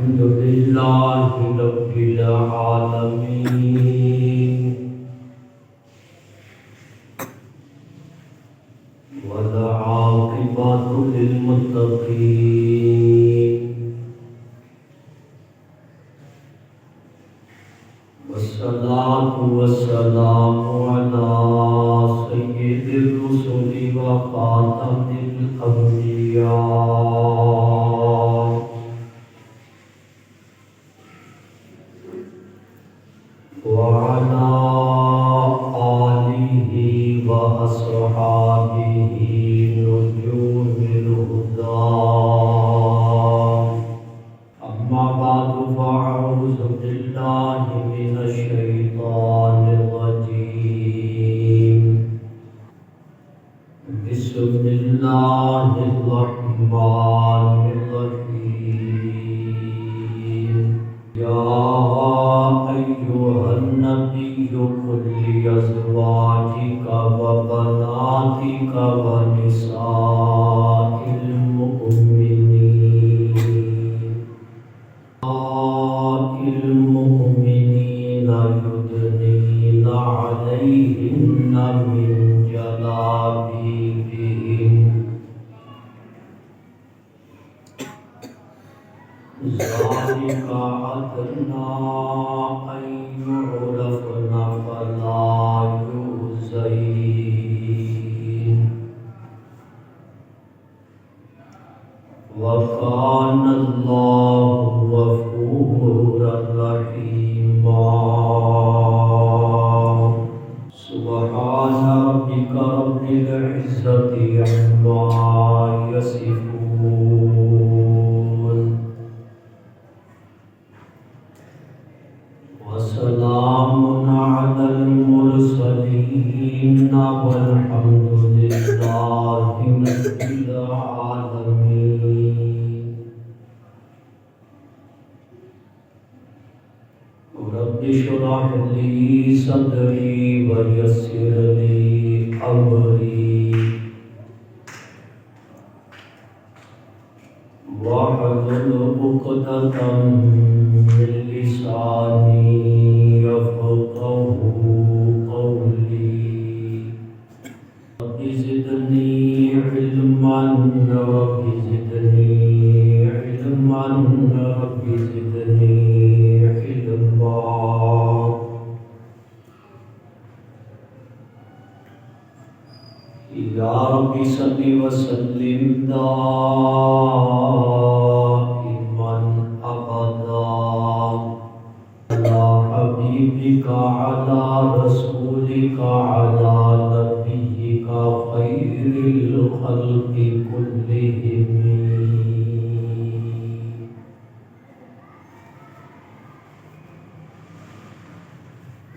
الحمد لله رب العالمين والعاقبة للمتقين والصلاة والسلام على سيد الرسل وخاتم الأنبياء وعلى آله وأصحابه نجوم الهدى أما بعد فأعوذ بالله من الشيطان الرجيم بسم الله الرحمن الرحيم يا أيها النبي قل لأزواجك وبناتك ونساء المؤمنين يدنين عليهن من جلابيبهن ذلك أدنى أن يعرفن فلا يؤذين وكان الله غفورا رحيما سبحان ربك رب العزة عما يصفون وسلام على المرسلين والحمد لله رب العالمين رب اشرح لي صدري ويسر لي أمري واحلل عقدة من لساني يفقهوا قولي رب زدني علما رب زدني علما رب زدني علما يا رب صل وسلم دائما أبدا على حبيبك على رسولك على نبيك خير الخلق كلهم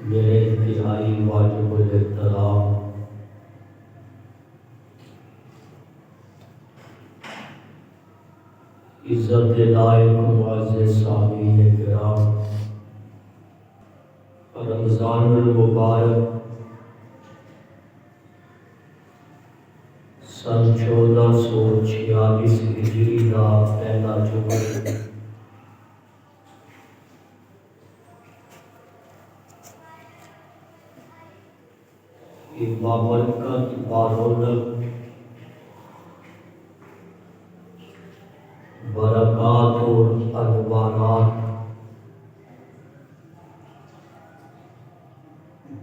میرے انتہائی واجب الاحترام عزت لائق معزز سامعین کرام رمضان المبارک سن 1446 ہجری کا پہلا جمعہ بابرکت بارونق برکات اور انوارات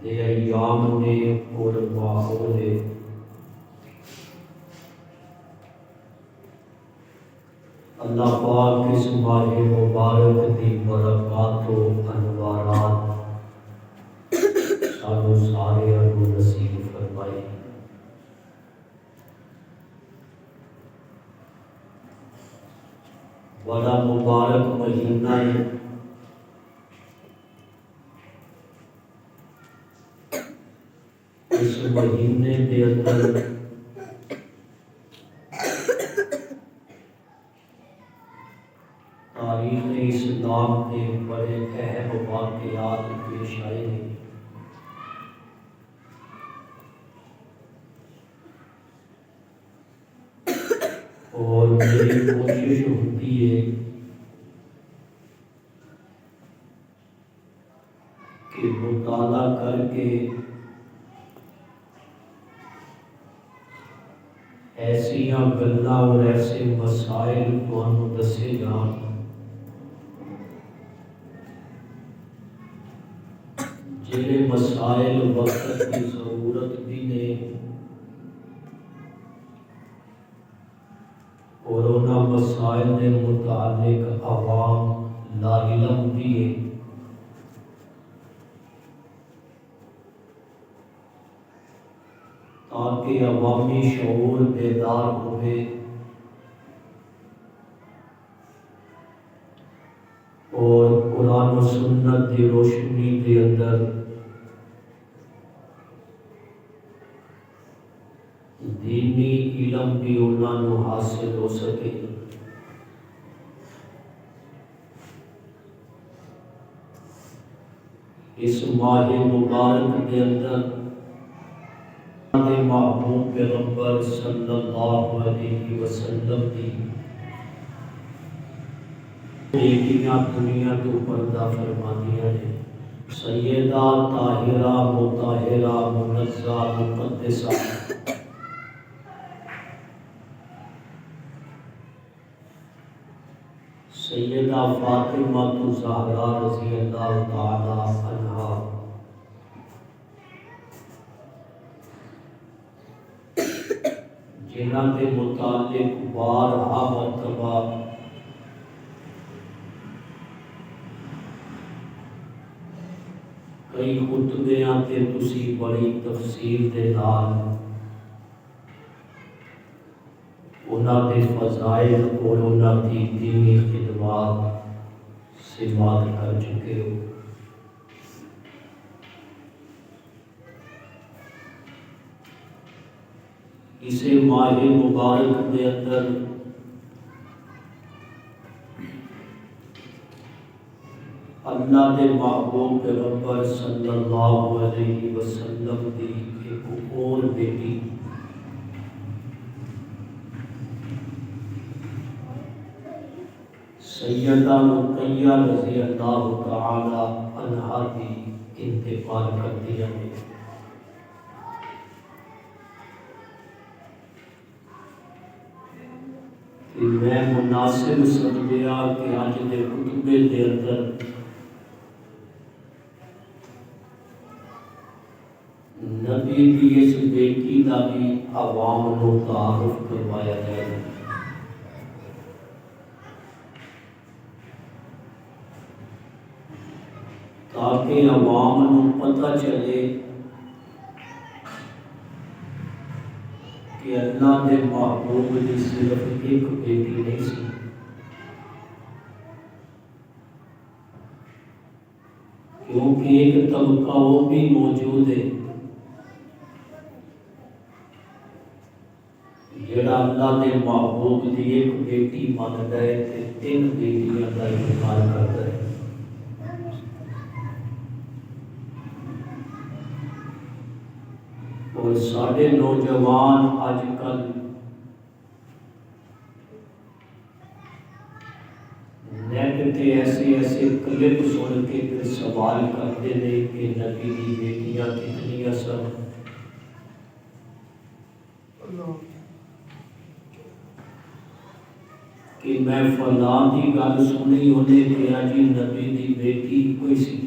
دے ایام نے اور ماحول اللہ پاک اس ماہ مبارک دی برکات و انوارات سانو سارے کو نصیب فرمائے بڑا مبارک مہینہ ہے اس مہینے کے اندر تاریخ اسلام کے بڑے اہم واقعات پیش آئے ہیں اور میری کوشش ہوتی ہے مطالعہ کر کے ایسیاں گلاں اور ایسے مسائل تانوں دسے جان جڑے مسائل وقت کی ضرورت بھی نے اور انہاں مسائل کے متعلق عوام لا علم بھی ہے، تاکہ عوامی شعور بیدار ہوئے اور قرآن و سنت کی روشنی کے اندر دینی علم بھی انہاں نوں حاصل ہو سکے۔ اس ماہ مبارک کے اندر محبوب پیغمبر صلی اللہ علیہ وسلم کی بیٹیاں دنیا تو پردہ فرماندیاں نے، سیدہ طاہرہ مطہرہ منزہ مقدسہ سیدہ فاطمہ الزہرا رضی اللہ تعالی عنہا، جنہاں کے متعلق بارہا مرتبہ کئی خطبیاں تے تسی بڑی تفصیل دے نال انہاں دے فضائل اور انہاں دی دینی خدمات سے بات کر چکے ہو۔ اسے ماہ مبارک کے اندر اللہ کے محبوب پیغمبر صلی اللہ علیہ وسلم کی ایک اور بیٹی سیدہ رقیہ رضی اللہ تعالی عنہا کی انتقال کر دیا ہے۔ میں مناسب سمجھیا کہ آج دے خطبے دے اندر نبی کی اس بیٹی کا بھی عوام کو تعارف کروایا جائے، تاکہ عوام کو پتہ چلے کہ اللہ کے محبوب کی صرف ایک بیٹی نہیں سی، کیونکہ ایک طبقہ وہ بھی موجود ہے جڑا اللہ کے محبوب کی ایک بیٹی مانتا ہے تے تین بیٹیاں کا انکار کرتا ہے۔ اور سارے نوجوان آج کل نیٹ تے ایسے کلپ سن کے پھر سوال کرتے ہیں کہ نبی کی بیٹیاں کتنی سن، کہ میں فلاں کی گل سنی انہیں کہا جی نبی کی بیٹی کوئی سی،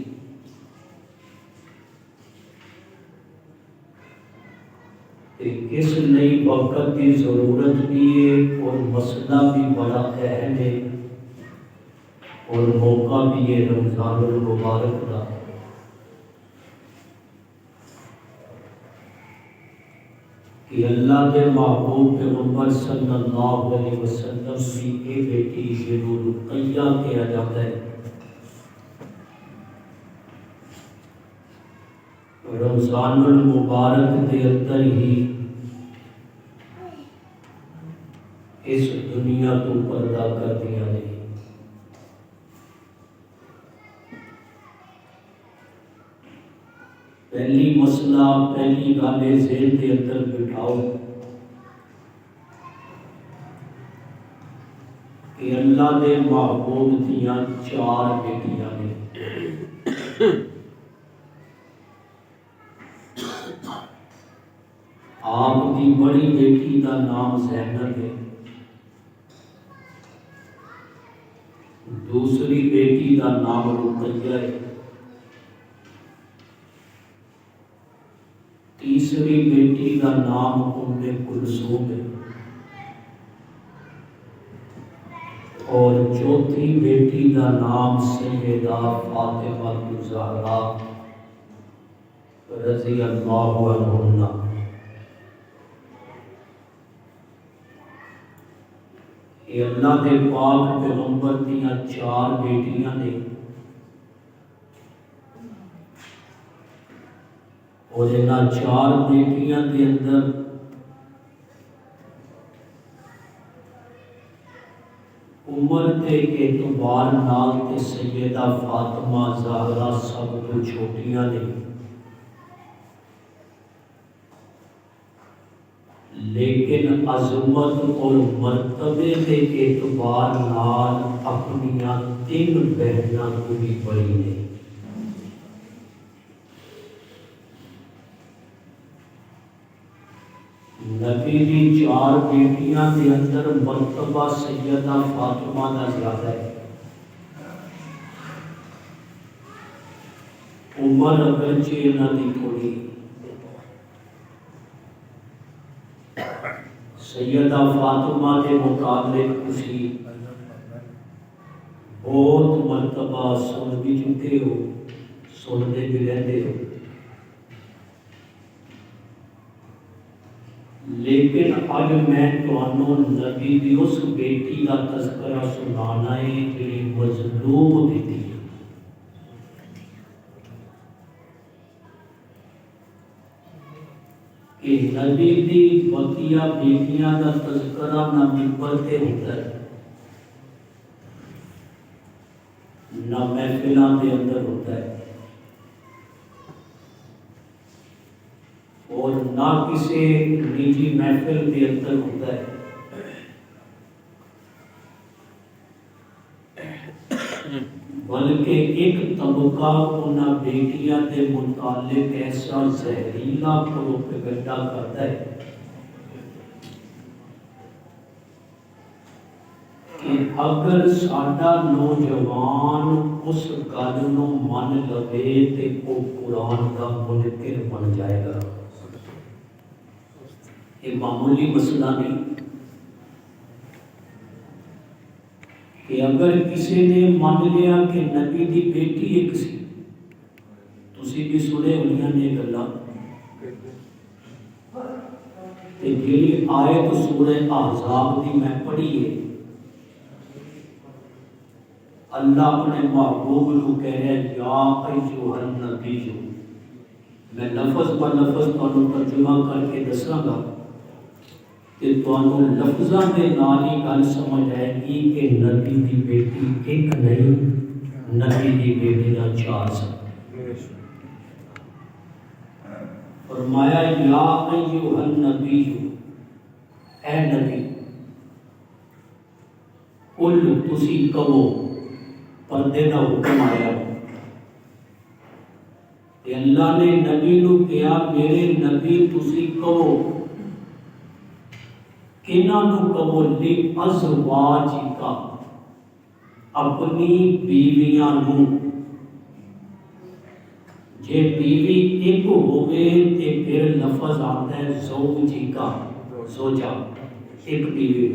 اس نئی وقت کی ضرورت بھی ہے اور مسئلہ بھی بڑا اہم ہے اور موقع بھی ہے رمضان المبارک کا، کہ اللہ کے محبوب پیغمبر صلی اللہ علیہ وسلم کی ایک بیٹی ضرور رقیہ کہا جاتا ہے۔ رمضان المبارک کے اندر ہی اس دنیا تو پردہ کر دیا نے۔ پہلی مسئلہ پہلی گل ذہن کے اندر بٹھاؤ کہ اللہ کے محبوب دیاں چار بیٹیاں نے، بڑی بیٹی کا نام زینب ہے، دوسری بیٹی کا نام رقیہ ہے، تیسری بیٹی کا نام ام کلثوم ہے، اور چوتھی بیٹی کا نام سیدہ فاطمہ الزہرا رضی اللہ عنہا۔ یہ اللہ کے پاک پیغمبر دیاں 4 بیٹیاں نے، اور انہاں 4 بیٹیاں کے اندر عمر کے اعتبار نال تے سیدہ فاطمہ زہرا سب تو چھوٹیاں نے، لیکن عظمت اور مرتبے کے اعتبار نال اپنیاں 3 بہناں کو بھی بڑی نے۔ نبی دی 4 بیٹیاں کے اندر مرتبہ سیدہ فاطمہ کا زیادہ ہے، عمر اگرچہ انہاں دی تھوڑی، سیدہ فاطمہ کے متعلق تسی بہت مرتبہ سن بھی چکے ہو، سنتے بھی رہتے ہو، لیکن اج میں تمہوں نبی دی اس بیٹی کا تذکرہ سنانا ہے جڑی مظلوم بیٹی ہے۔ کہ نبی دی بقیہ بیٹیاں کا تذکرہ نہ منبر تے ہوتا ہے، نہ محفلاں کے اندر ہوتا ہے، اور نہ کسی نجی محفل کے اندر ہوتا ہے، بلکہ ایک طبقہ انہاں بیٹیاں کے متعلق ایسا زہریلا پروپیگنڈا کرتا ہے کہ اگر ساڈا نوجوان اس گل نو من لوے تے وہ قرآن کا منکر بن جائے گا۔ یہ معمولی مسئلہ نہیں کہ اگر کسی نے مان لیا کہ نبی دی بیٹی ایک سی، تسی بھی سنے ہوئیاں نے گلاں، تے جیڑی آیت سورہ احزاب دی میں پڑھی ہے، اللہ اپنے محبوب کو کہہ رہا ہے یا ایھا النبی، میں لفظ پر لفظ تانوں ترجمہ کر کے دساں گا کہ تانوں لفظاں دے نال ہی گل سمجھ آئے گی کہ نبی دی بیٹی ایک نہیں، نبی دی بیٹیاں 4 سن۔ فرمایا یا ایھا النبی، اے نبی، قل تسی کہو، پردے کا حکم آیا کہ اللہ نے نبی نو کہا میرے نبی تسی کہو، کنہاں نو کہو، لی ازواجکا، اپنی بیویاں نو، جے بیوی ایک ہوئے تے پھر لفظ آتا ہے زوجکا، زوجہ، ایک بیوی،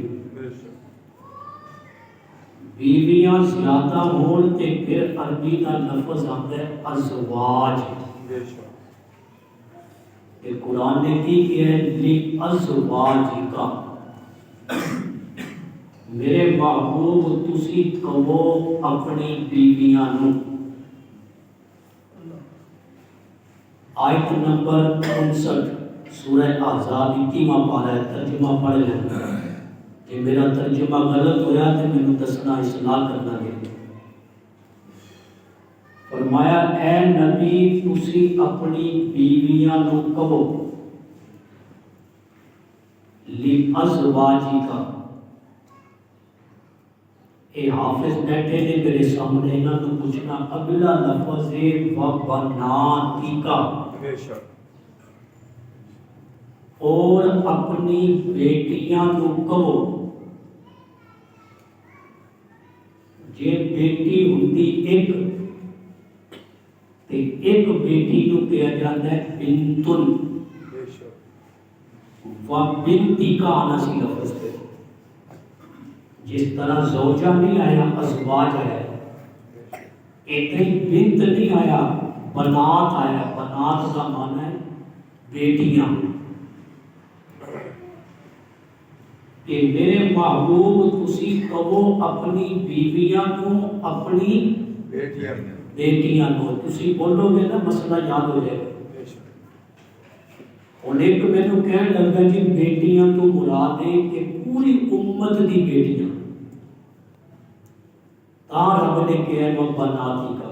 بیویاں زیادہ ہون تے پھر عربی کا لفظ آتا ہے ازواج۔ یہ قرآن نے کی کیا ہے لی ازواجکا، میرے محبوب تسی کہو اپنی بیویاں نو۔ آیت نمبر 59 سورہ احزاب 21واں پارہ ہے، ترجمہ پڑھ لینا، کہ میرا ترجمہ غلط ہویا تو میں دسنا اصلاح کرنا ہے۔ فرمایا اے نبی تسی اپنی بیویاں نو کہو، لی ازواجکا، اے حافظ بیٹھے نے میرے سامنے، انہاں تو پوچھنا اگلا لفظ ہے وبناتکا، اور اپنی بیٹیاں نو کہو جے بیٹی ہوندی ایک تے ایک بیٹی نو کہا جاتا ہے بنتن و بنتی کا آنا سی لفظ پہ جس طرح زوجہ نہیں آیا ازواج آیا اتنی بنت نہیں آیا بنات آیا بنات کا معنی ہے بیٹیاں کہ میرے محبوب تسی کہو اپنی بیویاں نو اپنی بیٹیاں نو تسی بولو گے نا مسئلہ یاد ہو جائے گا اور ایک میں تو کہنے لگا کہ بیٹیاں تو مراد ہے کہ پوری امت دی بیٹیاں تا رب نے کہا وہ بناتی کا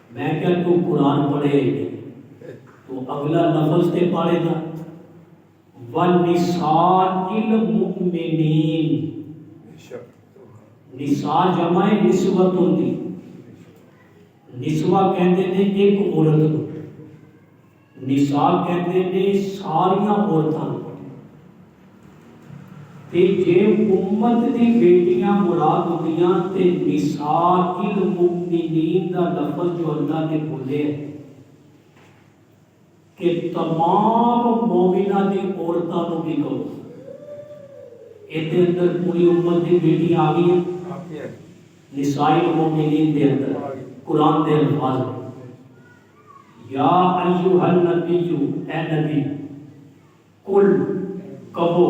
میں کیا تو قرآن پڑھے تو اگلا لفظ تے پڑھے گا وَالنِّسَاءِ الْمُؤْمِنِينَ نساء جمع نسوت ہوندی نسوہ کہتے ہیں ایک عورت کو نساء کہتے ہیں ساریاں عورتاں تے جے امت دی بیٹیاں مراد ہوندیاں تے نساء المؤمنین دا لفظ جو اللہ نے بولے ہے کہ تمام مومنہ دی عورتاں نو بھی کہو ایتے اندر پوری امت دی بیٹیاں آ گئی ہیں نساء المؤمنین دے اندر قرآن دے الفاظ یا ایھا النبی اے نبی قل کہو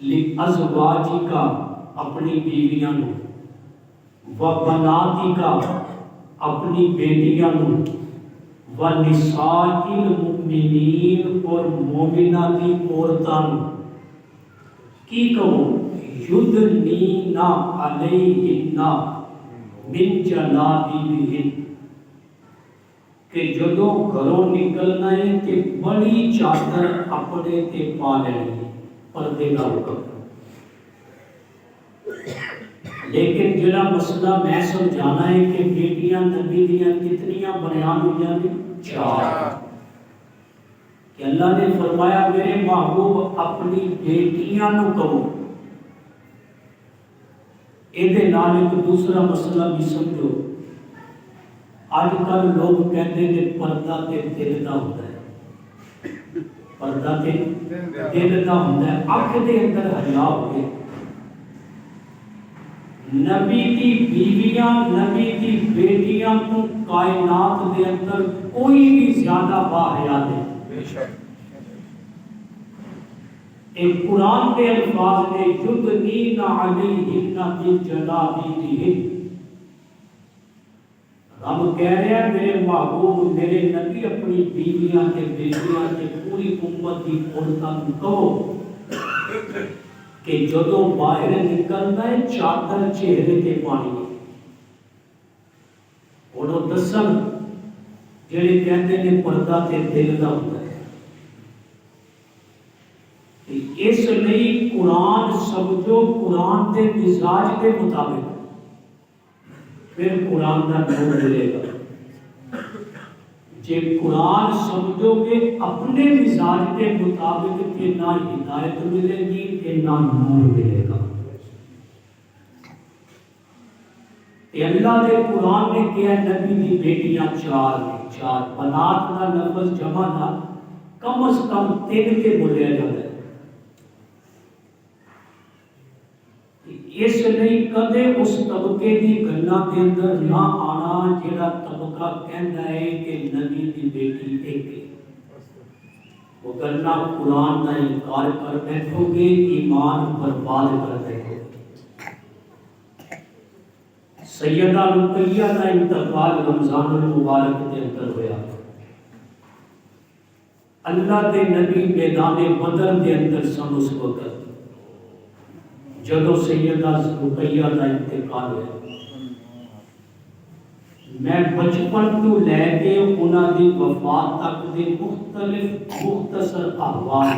لِأَزْوَاجِكَ اپنی بیویاں نو وَبَنَاتِكَ اپنی بیٹیاں نو وَنِسَاءِ الْمُؤْمِنِينَ اور مومنہ دی عورتاں نو کی کہو یُدْنِینَ عَلَیہِنَّ مِن جَلَابِیبِہِنَّ کہ جدوں گھروں نکلنا ہے کہ بڑی چادر اپنے تے پا لینی پردے کا حکم لیکن جڑا مسئلہ میں سمجھانا ہے کہ بیٹیاں نبی دیاں کتنیاں بیان ہوئی ہیں چار کہ اللہ نے فرمایا میرے محبوب اپنی بیٹیاں نو کہو ایدے نال ایک دوسرا مسئلہ بھی سمجھو آج کل لوگ کہتے ہیں پردہ تے دل دا ہوتا ہے پردہ تے دل دا ہوتا ہے آنکھ دے اندر حیا ہوئے نبی دی بیویاں نبی دی بیٹیاں کو کائنات دے اندر کوئی بھی زیادہ باحیا نہیں ایک قرآن کے الفاظ نے یدنین علیہن من جلابیبہن رب کہہ رہے ہیں میرے محبوب میرے نبی اپنی بیویاں کے بیٹیاں کے پوری امت کی عورتوں کو کہو کہ جدوں باہر نکلنا ہے چادر چہرے تے پانی اور دسن جڑے کہتے ہیں پردہ تے دل دا ہوتا ہے اس لیے قرآن سمجھو قرآن کے مزاج کے مطابق پھر قرآن کا نور ملے گا جے قرآن سمجھو گے اپنے مزاج کے مطابق کہ نہ ہدایت ملے گی کہ نہ نور ملے گا اللہ نے قرآن نے کیا نبی دی بیٹیاں چار بنات کا لفظ جمع تھا کم از کم 3 کے بولیا جاتا ہے اس لیے کدے اس طبقے کی گلاں کے اندر نہ آنا جڑا طبقہ کہندا ہے کہ نبی دی بیٹی ایک ہے وہ گلا قرآن کا انکار کر بیٹھو گے ایمان برباد کر بیٹھو گے سیدہ رقیہ کا انتقال رمضان المبارک کے اندر ہوا اللہ کے نبی میدان بدر کے اندر سن اس وقت جدو سیدہ رقیہ کا انتقال ہوا میں بچپن تو لے کے انہاں دی وفات تک دے مختصر احوال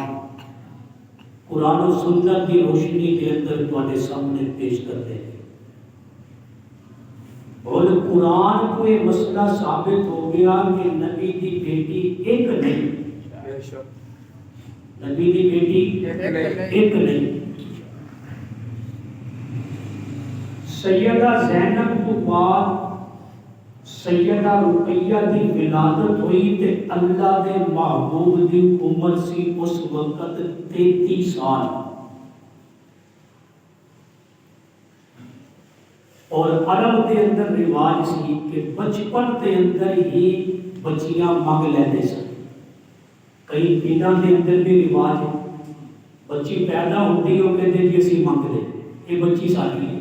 قرآن و سنت کی روشنی کے اندر تواڈے سامنے پیش کرتے ہیں اور قرآن کو یہ مسئلہ ثابت ہو گیا کہ نبی دی بیٹی ایک نہیں نبی دی بیٹی ایک نہیں. سیدہ زینب تو بعد سیدہ رقیہ دی ولادت ہوئی تے اللہ دے محبوب دی عمر سی اس وقت 33 سال. اور عرب دے اندر رواج سی کہ بچپن دے اندر ہی بچیاں منگ لیندے سن. کئی پنڈاں دے اندر بھی رواج ہے بچی پیدا ہوتی ہو کہتے جی اسی منگ لے یہ بچی ساری ہے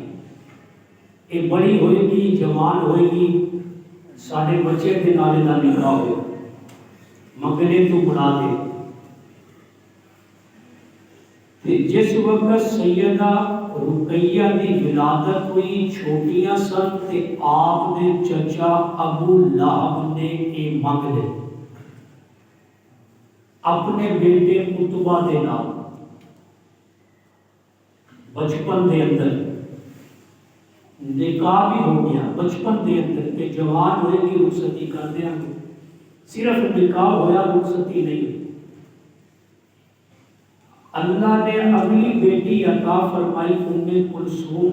یہ بڑی ہوئے گی جوان ہوئے گی سارے بچے کے نالے کا نکاح ہوئے منگنے تو بنا دے. جس وقت سیدہ رقیہ دی ولادت ہوئی چھوٹیاں سن تے آپ نے چچا ابو لہب نے یہ منگ لے اپنے بیٹے عتبہ دے نام. بچپن دے اندر نکاح بھی ہو گیا بچپن دے اندر کہ جوان ہوئے گی رخصتی کر دیا صرف نکاح ہویا رخصتی نہیں. اللہ نے اگلی بیٹی عطا فرمائی ام کلثوم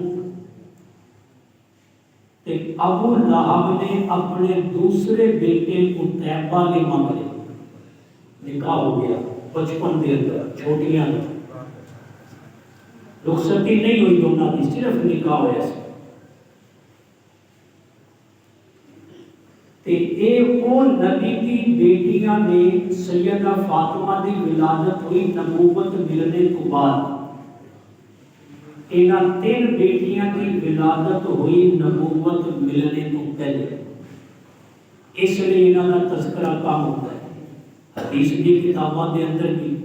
تے ابو لہب نے اپنے دوسرے بیٹے عتیبہ نے منگ لیا. نکاح ہو گیا بچپن دے اندر چھوٹیاں رخصتی نہیں ہوئی دونوں کی صرف نکاح ہوا سی. اے وہ نبی دی بیٹیاں نے سیدہ فاطمہ دی ولادت ہوئی نبوت ملنے تو بعد انہاں 3 بیٹیاں دی ولادت ہوئی نبوت ملنے تو پہلے. اس لیے انہاں کا تذکرہ کم ہوتا ہے حدیث کی کتابوں کے اندر بھی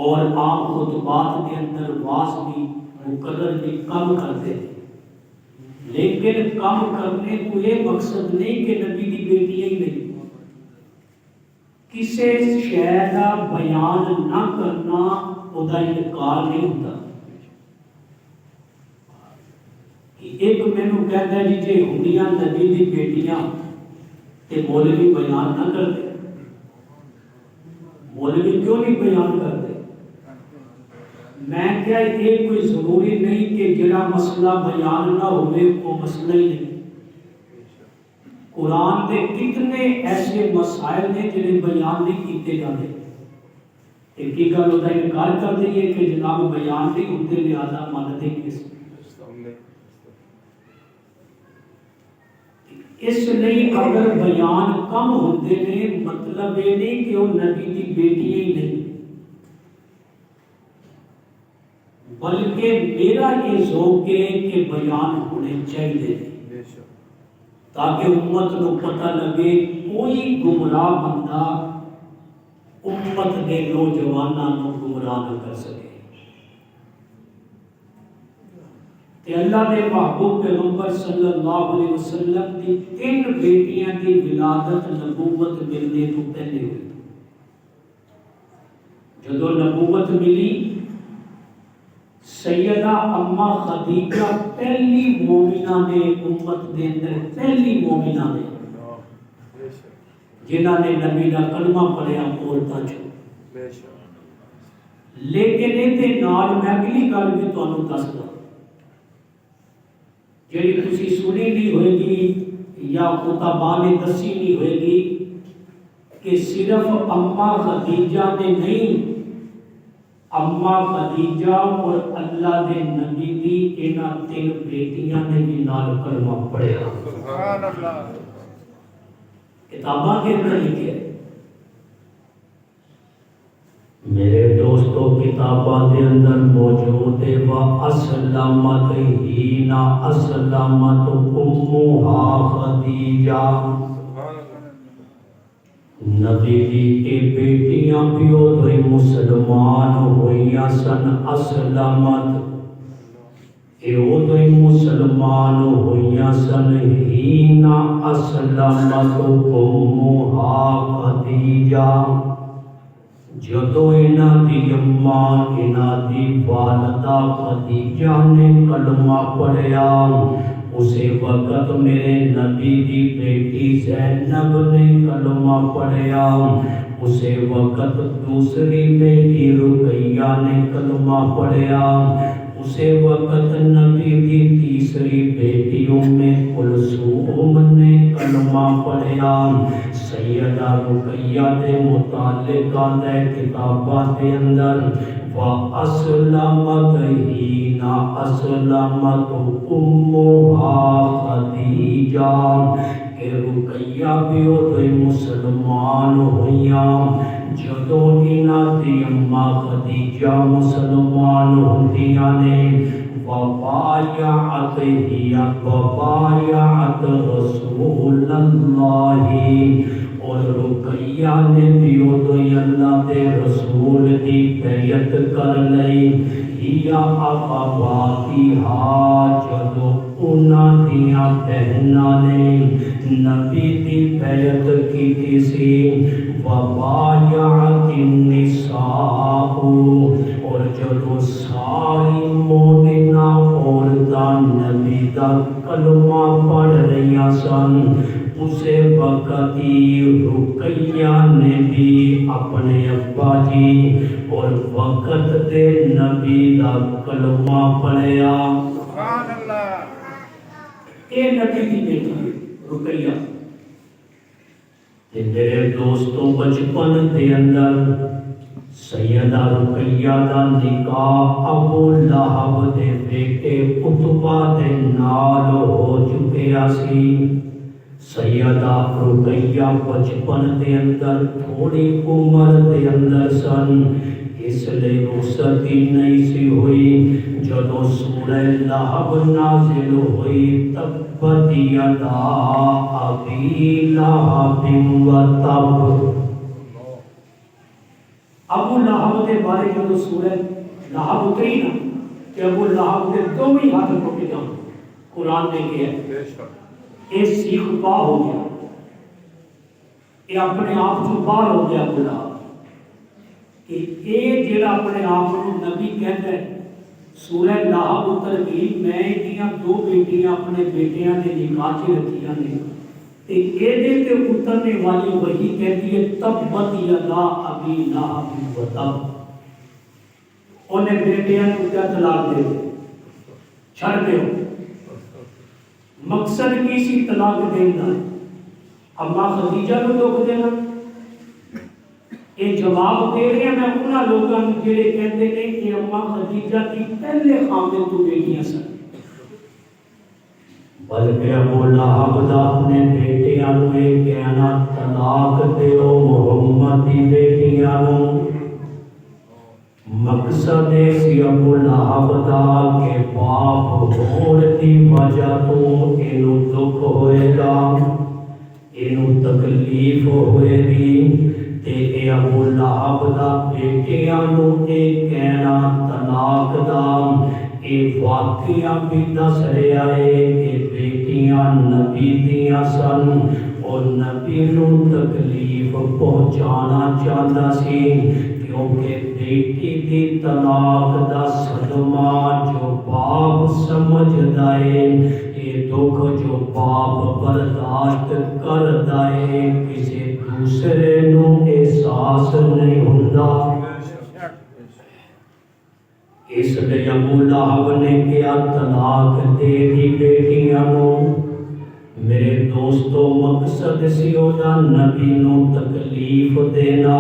اور عام خطبات کے اندر واعظ بھی مقرر بھی کم کرتے ہیں. لیکن کم کرنے کو یہ مقصد نہیں کہ نبی دی بیٹیاں ہی نہیں کسی شے کا بیان نہ کرنا وہ انکار نہیں ہوتا. ایک مینوں کہتا ہے جی جے ہونیاں نبی دی بیٹیاں تے مولوی بیان نہ کرتے مولوی کیوں نہیں بیان کرتے. میں کیا یہ کوئی ضروری نہیں کہ جڑا مسئلہ بیان نہ ہوئے وہ مسئلہ ہی نہیں. قرآن کے کتنے ایسے مسائل ہیں جنہیں بیان نہیں کیتے جاتے. ایک ہی گل ہوتا انکار کر دئیے کہ جناب بیان نہیں ہوتے لہذا مانتے کس. اس لیے اگر بیان کم ہوتے ہیں مطلب یہ نہیں کہ وہ نبی کی بیٹیاں ہی نہیں بلکہ میرا یہ ذوق ہے کہ بیان ہونے چاہیے تاکہ امت کو پتہ لگے کوئی گمراہ بندہ امت کے نوجوانوں کو گمراہ نہ کر سکے. کہ اللہ نے محبوب پیغمبر صلی اللہ علیہ وسلم کی 3 بیٹیاں کی ولادت نبوت ملنے تو پہلے ہوئی. جدو نبوت ملی سیدہ اما خدیجہ پہلی مومنہ نے امت دے اندر پہلی مومنہ نے جنہاں نے نبی کا کلمہ پڑھیا عورتاں چوں. لیکن یہ نال میں اگلی گل بھی تمہیں دسدا جڑی تسی سنی نہیں ہوئے گی یا کتاباں نے دسی نہیں ہوئے گی کہ صرف اما خدیجہ نے نہیں اما خدیجہ اور اللہ دے نبی دی انہاں 3 بیٹیاں نے بھی نال کلمہ پڑھیا. سبحان اللہ. کتاباں کے اندر لکھے میرے دوستو کتاباں دے اندر موجود ہے وَأَسْلَمَتْ حِينَ أَسْلَمَتْ أُمُّهَا خدیجہ. نبی دی کے بیٹیاں بھی ہوئی مسلمان ہوئیاں سن اسلامت ہوئی مسلمان ہوئیاں سن ہینا اسلامت امہا خدیجہ. جدو انہاں دی اماں انہاں دی والدہ خدیجہ نے کلمہ پڑھیا اسی وقت میرے نبی دی بیٹی زینب نے کلمہ پڑھیا. اسے وقت دوسری بیٹی رقیہ نے کلمہ پڑھیا، اسے وقت نبی کی تیسری بیٹی ام کلثوم نے کلمہ پڑھیا۔ سیدہ رقیہ دے متعلق آدھے کتاباں دے اندر وَأَسْلَمَتْ حِینَ أَسْلَمَتْ أُمُّهَا خَدِیجَہ کہ رقیہ بھی ادھے مسلمان ہوئیاں جدوں انہاں دی اماں خدیجہ مسلمان ہوندیاں نے۔ وَبَایَعَتْ رَسُولَ اللَّہِ اور رقیہ نے بھی ادھے اللہ دے رسول دی بیعت کر لئی۔ ہیا اخواتہا جدوں انہاں دیاں بہناں نے نبی دی بیعت کیتی سی۔ وَبَایَعَتِ النِّسَاءُ اور جدوں ساری مومنہ عورتاں نبی دا کلمہ پڑھ رہیاں سن، اسے وقت رقیہ نے بھی اپنے ابا جی اور وقت دے نبی دا کلمہ پڑھیا۔ سبحان اللہ۔ اے نبی دی بیٹی رقیہ تے میرے دوستوں بچپن دے اندر سیدہ رقیہ دا نکاح ابو لہب دے بیٹے عتبہ دے نال ہو چکیا سی۔ سیدہ رقیہ بچپن دے اندر تھوڑی عمر دے اندر سن، اس لئے رخصت ہی نہیں سی ہوئی جدوں سورہ لہب نازل ہوئی۔ تبت یدا ابی لہب وتب، ابو لہب کے بارے جدوں سورہ لہب اتری نا کہ ابو لہب کے دو ہی ہاتھ ٹوٹے جان، قرآن نے کہا یہ سیخ پا ہو گیا، یہ اپنے آپ کو باہر ہو گیا ابو لہب کہ یہ جڑا اپنے آپ کو نبی کہتا ہے۔ سورہ لہب اتر گئی، میں دیاں دو بیٹیاں اپنے بیٹیاں نے نکاح چ رکھیاں نے تے ایدے تے اترنے والی وحی کہتی ہے تبت یدا ابی لہب وتب، انہیں بیٹیاں کو کیا طلاق دے دے چھڑ دے۔ مقصد کسی طلاق دینا اماں خدیجہ کو دکھ دینا۔ یہ جواب دے رہے ہیں میں انہاں لوگوں جڑے کہتے ہیں کہ اماں خدیجہ کی پہلے خامد تو بیٹیاں سن، بلکہ ابو لہب دا اپنے بیٹیاں نوں کہنا طلاق دیو محمد دی بیٹیاں نوں۔ مقصد سی ابو لہب دا کہ باپ ہون دی وجہ تو اینوں دکھ ہوئے گا، اینوں تکلیف ہوئے گی تے اے ابو لہب دا بیٹیاں نوں کہنا طلاق دا اے واقعہ بھی دس رہا ہے کہ بیٹیاں نبی دیاں سن اور نبی نوں تکلیف پہنچانا چاہتا سی، کیونکہ بیٹی دی طلاق دا صدمہ جو باپ سمجھدا ہے، یہ دکھ جو باپ برداشت کردا ہے، کسی دوسرے نوں احساس نہیں ہوندا۔ اس لیے ابو لہب نے کیا طلاق دے دی بیٹیاں نوں۔ میرے دوستو مقصد سی اودا نبی نوں تکلیف دینا،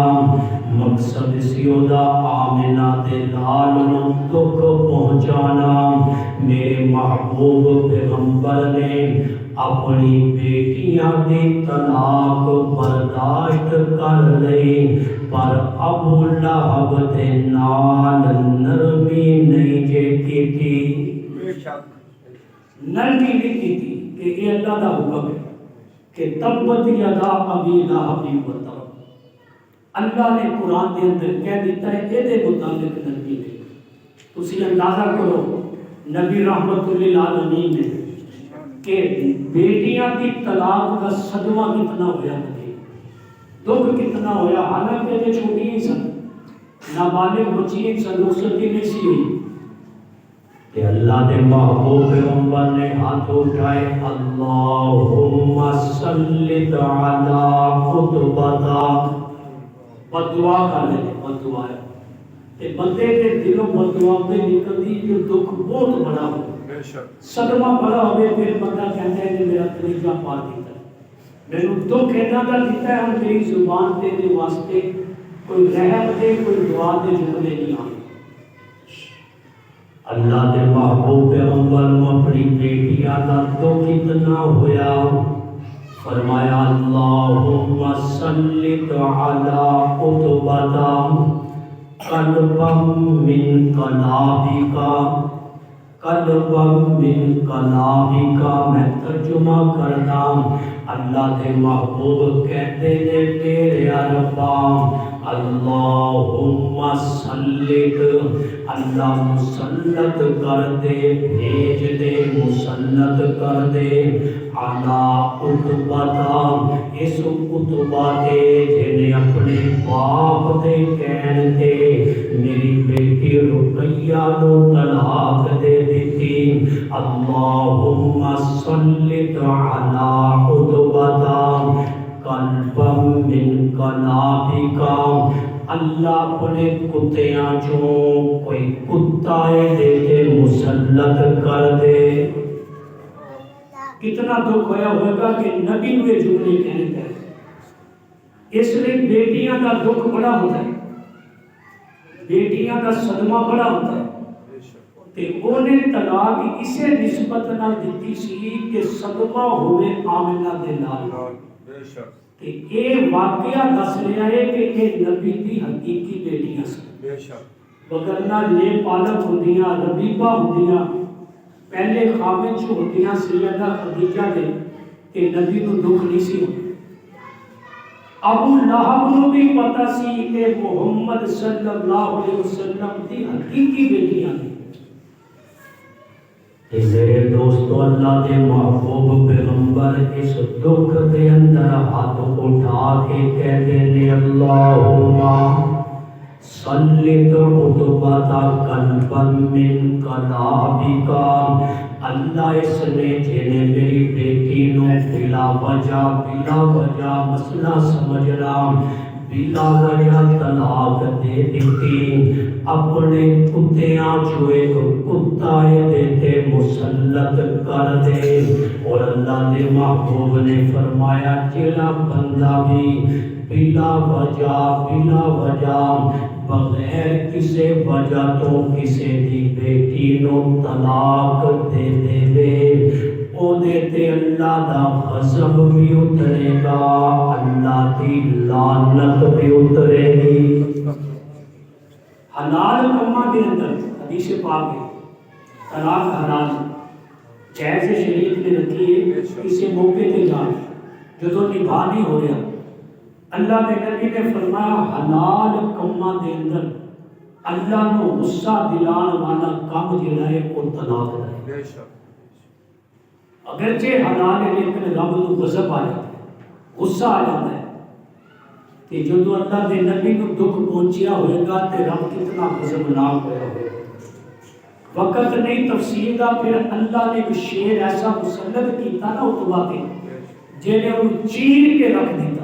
مقصد سی اودا آمنہ دے لال نوں دکھ پہنچانا۔ میرے محبوب پیغمبر نے اپنی بیٹیاں دی طلاق برداشت کر لئی، پر ابو لہب دے نال نرمی نہیں جے کیتی، نرمی نہیں کیتی کہ یہ اللہ دا حکم ہے کہ تبت یدا ابی لہب وتب۔ اللہ نے قرآن دے اندر کہہ دیتا ہے یہ دے متعلق نرمی نہیں۔ تسی اندازہ کرو نبی رحمت للعالمین نے کہ بیٹیاں کی طلاق کا صدمہ کتنا ہویا نبی، دکھ کتنا ہویا، حالانکہ یہ چھوٹی ہی سن، نابالغ بچی ہی سن، رخصت ہی نہیں سی ہوئی کہ اللہ نے محبوب پیغمبر نے ہاتھ اٹھائے، اللہم صلی علی عتبہ، بد دعا کر لے بد دعا ہے تے بندے کے دلوں بد دعا پہ نکلدی جو دکھ بہت بڑا ہو صدمہ بڑا ہوئے پھر بندہ کہتا ہے کہ میرا کلیجہ پار دیتا ہے میرے دکھ اینا کا دیتا ہے ہم میری زبان دے دے واسطے کوئی رحم دے کوئی دعا دے جملے نہیں آنے اللہ دے محبوب پیغمبر اپنی بیٹیاں کا دکھ اتنا ہویا فرمایا اللہم سلط علی عتبہ قلبا من قلابکا قلبا من قلابکا میں ترجمہ کرتا اللہ دے محبوب کہتے نے میرے ربا اللہم سلط اللہ مسلط کر دے بھیج دے مسلط کر دے علی عتبہ اس عتبہ دے جنہیں اپنے باپ دے کہن دے میری بیٹی رقیہ نو طلاق دے دیتی اللہم سلط علی عتبہ قلبا من قلابکا اللہ اپنے کتیاں چوں کوئی کتا دے دے مسلط کر دے کتنا دکھ ہویا ہوگا کہ نبی ہوئے جملے کہنے کا اس لیے بیٹیاں کا دکھ بڑا ہوتا ہے بیٹیاں کا صدمہ بڑا ہوتا ہے تے انہیں طلاق اسے نسبت نہ دیتی سی کہ صدمہ ہوئے آمنہ دے نال کہ یہ واقعہ دس رہا ہے کہ یہ نبی دی حقیقی بیٹیاں سے وگرنہ لے پالک ہوندیاں ربیبہ ہوندیاں پہلے خامد جو ہوندیاں سیدہ خدیجہ دے کہ نبی کو دکھ نہیں سی ابو لہب کو بھی پتا سی کہ محمد صلی اللہ علیہ وسلم دی حقیقی بیٹیاں دی میرے دوستو اللہ دے محبوب پیغمبر اس دکھ دے اندر ہاتھ اٹھا کے کہتے نے اللہم سلط عتبہ قلبا من قلابکا اللہ اس نے جنہیں میری بیٹی نو بلا وجہ مسئلہ سمجھنا بلا وجہ طلاق دے دیتی اپنے کتیاں جو ایک کتا دیتے مسلط کر دے اور اللہ نے محبوب نے فرمایا چلا بندہ بھی بلا وجہ بغیر کسی وجہ تو کسی دی بیٹی نو طلاق دے دے وے او دیتے اللہ دا غضب بھی اترے گا اللہ دی لعنت بھی اترے گی حلال کما کے اندر حدیث پاک ہے طلاق حلال جیسے شریعت نے رکھی ہے کسی موقع تے جان جو تو نبھا نہیں ہو رہا اللہ کے نبی نے فرمایا حلال کما کے اندر اللہ نو غصہ دلان والا کام جڑا ہے وہ طلاق ہے اگرچہ حلال ہے لیکن رب کو غضب آ جاتا ہے غصہ آ جاتا ہے کہ جو اللہ دے نبی کو دکھ پہنچیا ہوئے گا تے رب کتنا غضبناک ہویا ہوئے گا وقت نہیں تفسیر دا پھر اللہ نے ایک شیر ایسا مسلط کیتا نا عتبہ کے جنہیں ان چیر کے رکھ دیتا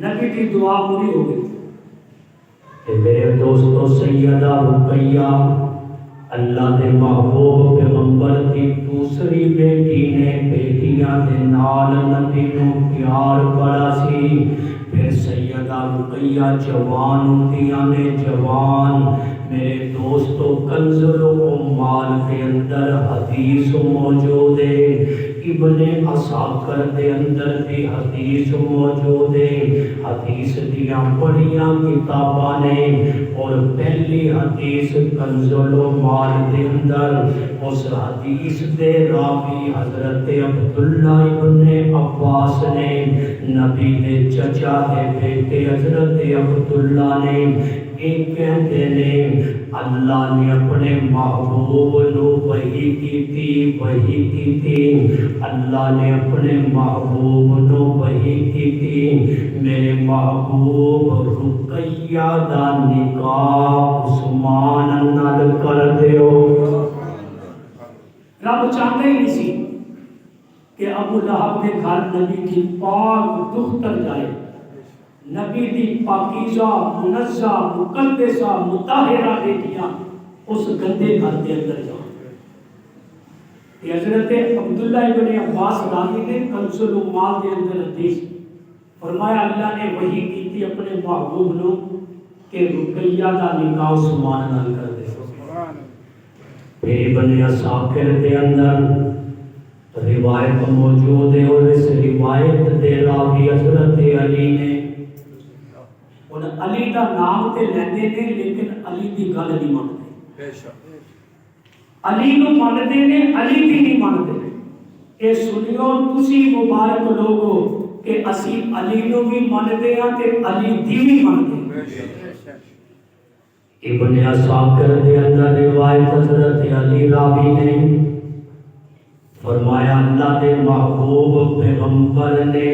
نبی کی دعا پوری ہو گئی کہ میرے دوستو سیدہ رقیہ اللہ دے محبوب پیغمبر کی دوسری بیٹی نے بیٹیاں دے نال نبی نو پیار بڑا سی پھر سیدہ رقیہ جوان ہوندیاں نے جوان میرے دوستو کنز العمال کے اندر حدیث موجود ہے ابن عساکر دے اندر بھی حدیث موجود ہے حدیث دیاں بڑیاں کتاباں نے اور پہلی حدیث کنز العمال دے اندر اس حدیث دے راوی حضرت عبداللہ ابن عباس نے نبی دے چچا دے بیٹے حضرت عبداللہ نے ایک کہتے نے اللہ نے اپنے محبوب نو وحی کی تھی اللہ نے اپنے محبوب نو وحی کی تھی میرے محبوب رقیہ دا نکاح عثمان نال کر دیو رب چاہتا ہی نہیں سی کہ ابو لہب کے گھر نبی کی پاک دختر جائے نبی دی پاکیزہ منزہ مقدسہ مطہرہ بیٹیاں اس گندے گھر کے اندر جان. حضرت عبداللہ ابن عباس راوی نے کنز العمال کے اندر حدیث فرمایا اللہ نے وحی کی تھی اپنے محبوب نو کہ رقیہ دا نکاح عثمان نال کر دے. پھر ابن عساکر دے اندر روایت موجود ہے اور اس روایت دے راوی حضرت علی نے اور علی دا نام تے لیندے نے لیکن علی دی گل نہیں مانتے. علی نو مانتے نے علی دی نہیں مانتے. اے سنیو تسی مبارک لوگو کہ اسی علی نو بھی مانتے ہیں تے علی دی بھی مانتے ہیں. ابن عساکر دے اندر روایت حضرت علی راوی نے فرمایا اللہ دے محبوب پیغمبر نے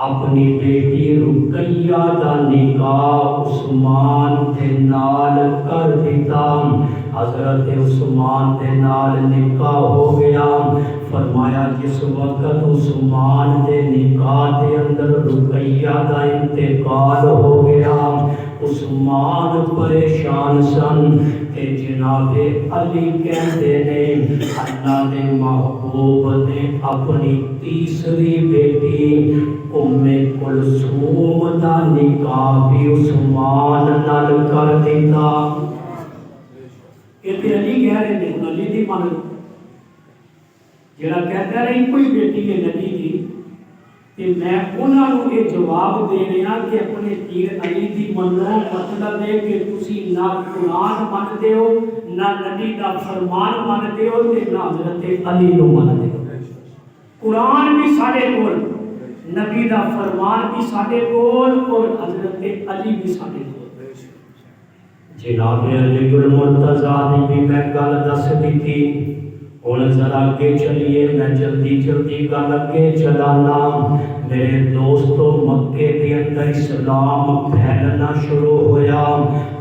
اپنی بیٹی رقیہ دا نکاح عثمان دے نال کر دیتا. حضرت عثمان دے نال نکاح ہو گیا. فرمایا جس وقت عثمان دے نکاح دے اندر رقیہ دا انتقال ہو گیا عثمان پریشان سن کہ جناب علی کہتے نے اللہ دے محبوب نے اپنی تیسری بیٹی ام کلثوم دا نکاح بھی عثمان نال کر دیتا. کہ علی کہہ رہے ہیں علی دی مان جڑا کہتا ہے کوئی بیٹی ہے نبی دی کہ میں انہاں نوں یہ جواب دے رہا کہ اپنے پیر علی دی منو مطلب ہے کہ تسی نہ قرآن مانتے ہو نہ نبی دا فرمان مانتے ہو تے نہ حضرت علی نو مانتے ہو. قرآن بھی ساڈے کول نبی دا فرمان بھی ساڈے کول اور حضرت علی بھی ساڈے کول. جناب علی المرتضیٰ نے بھی میں گل دس دیتی. اور ذرا آگے چلیے میں جلدی گل اگے چلانا. میرے دوستو مکے کے اندر اسلام پھیلنا شروع ہویا.